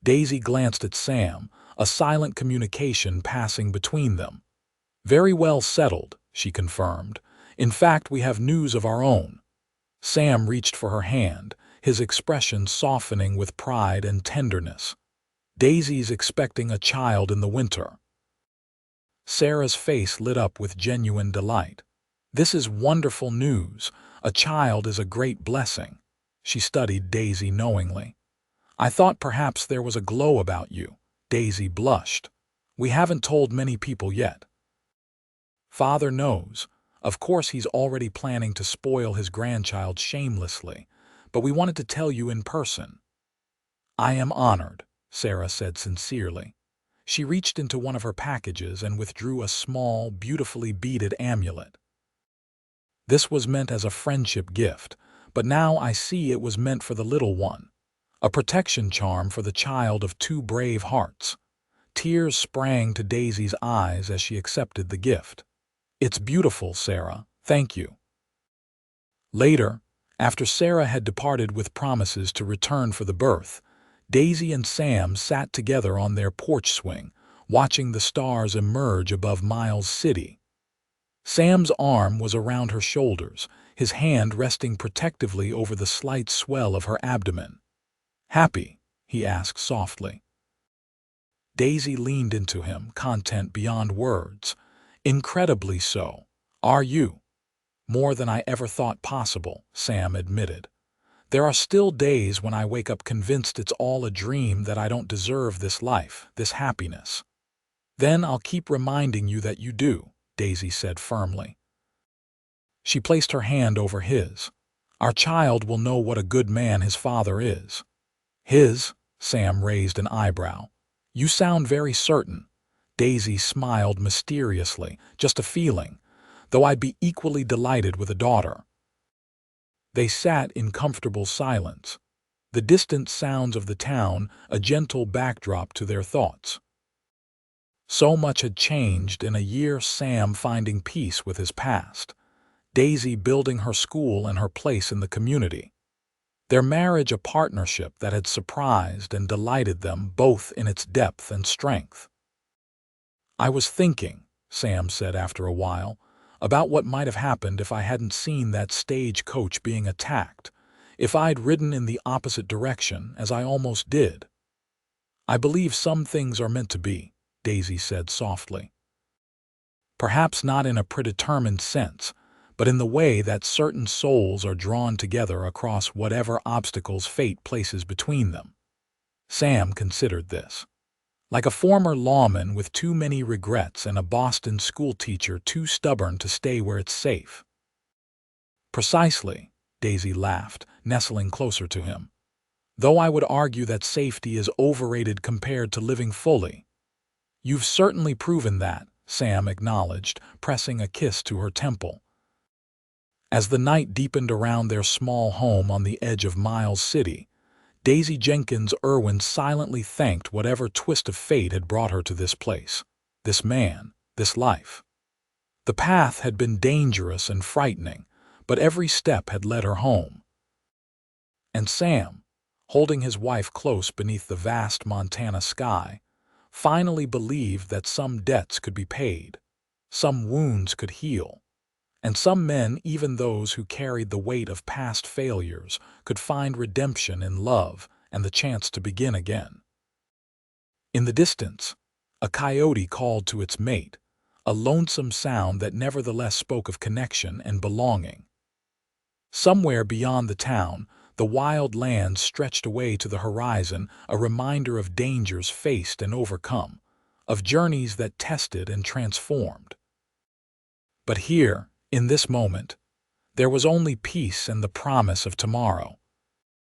Daisy glanced at Sam, a silent communication passing between them. "Very well settled," she confirmed. "In fact, we have news of our own." Sam reached for her hand, his expression softening with pride and tenderness. "Daisy's expecting a child in the winter." Sarah's face lit up with genuine delight. "This is wonderful news. A child is a great blessing." She studied Daisy knowingly. "I thought perhaps there was a glow about you." Daisy blushed. "We haven't told many people yet." "Father knows. Of course he's already planning to spoil his grandchild shamelessly, but we wanted to tell you in person." "I am honored," Sarah said sincerely. She reached into one of her packages and withdrew a small, beautifully beaded amulet. "This was meant as a friendship gift, but now I see it was meant for the little one. A protection charm for the child of two brave hearts." Tears sprang to Daisy's eyes as she accepted the gift. "It's beautiful, Sarah. Thank you." Later, after Sarah had departed with promises to return for the birth, Daisy and Sam sat together on their porch swing, watching the stars emerge above Miles City. Sam's arm was around her shoulders, his hand resting protectively over the slight swell of her abdomen. "Happy?" he asked softly. Daisy leaned into him, content beyond words. "Incredibly so. Are you?" "More than I ever thought possible," Sam admitted. "There are still days when I wake up convinced it's all a dream, that I don't deserve this life, this happiness." "Then I'll keep reminding you that you do," Daisy said firmly. She placed her hand over his. "Our child will know what a good man his father is." "His?" Sam raised an eyebrow. "You sound very certain." Daisy smiled mysteriously. "Just a feeling, though I'd be equally delighted with a daughter." They sat in comfortable silence, the distant sounds of the town a gentle backdrop to their thoughts. So much had changed in a year, Sam finding peace with his past, Daisy building her school and her place in the community. Their marriage a partnership that had surprised and delighted them both in its depth and strength. "I was thinking," Sam said after a while, "about what might have happened if I hadn't seen that stagecoach being attacked, if I'd ridden in the opposite direction, as I almost did." "I believe some things are meant to be," Daisy said softly. "Perhaps not in a predetermined sense, but in the way that certain souls are drawn together across whatever obstacles fate places between them." Sam considered this. Like a former lawman with too many regrets and a Boston schoolteacher too stubborn to stay where it's safe. "Precisely," Daisy laughed, nestling closer to him. "Though I would argue that safety is overrated compared to living fully." "You've certainly proven that," Sam acknowledged, pressing a kiss to her temple. As the night deepened around their small home on the edge of Miles City, Daisy Jenkins Irwin silently thanked whatever twist of fate had brought her to this place, this man, this life. The path had been dangerous and frightening, but every step had led her home. And Sam, holding his wife close beneath the vast Montana sky, finally believed that some debts could be paid, some wounds could heal, and some men, even those who carried the weight of past failures, could find redemption in love and the chance to begin again. In the distance, a coyote called to its mate, a lonesome sound that nevertheless spoke of connection and belonging. Somewhere beyond the town, the wild lands stretched away to the horizon, a reminder of dangers faced and overcome, of journeys that tested and transformed. But here, in this moment, there was only peace and the promise of tomorrow.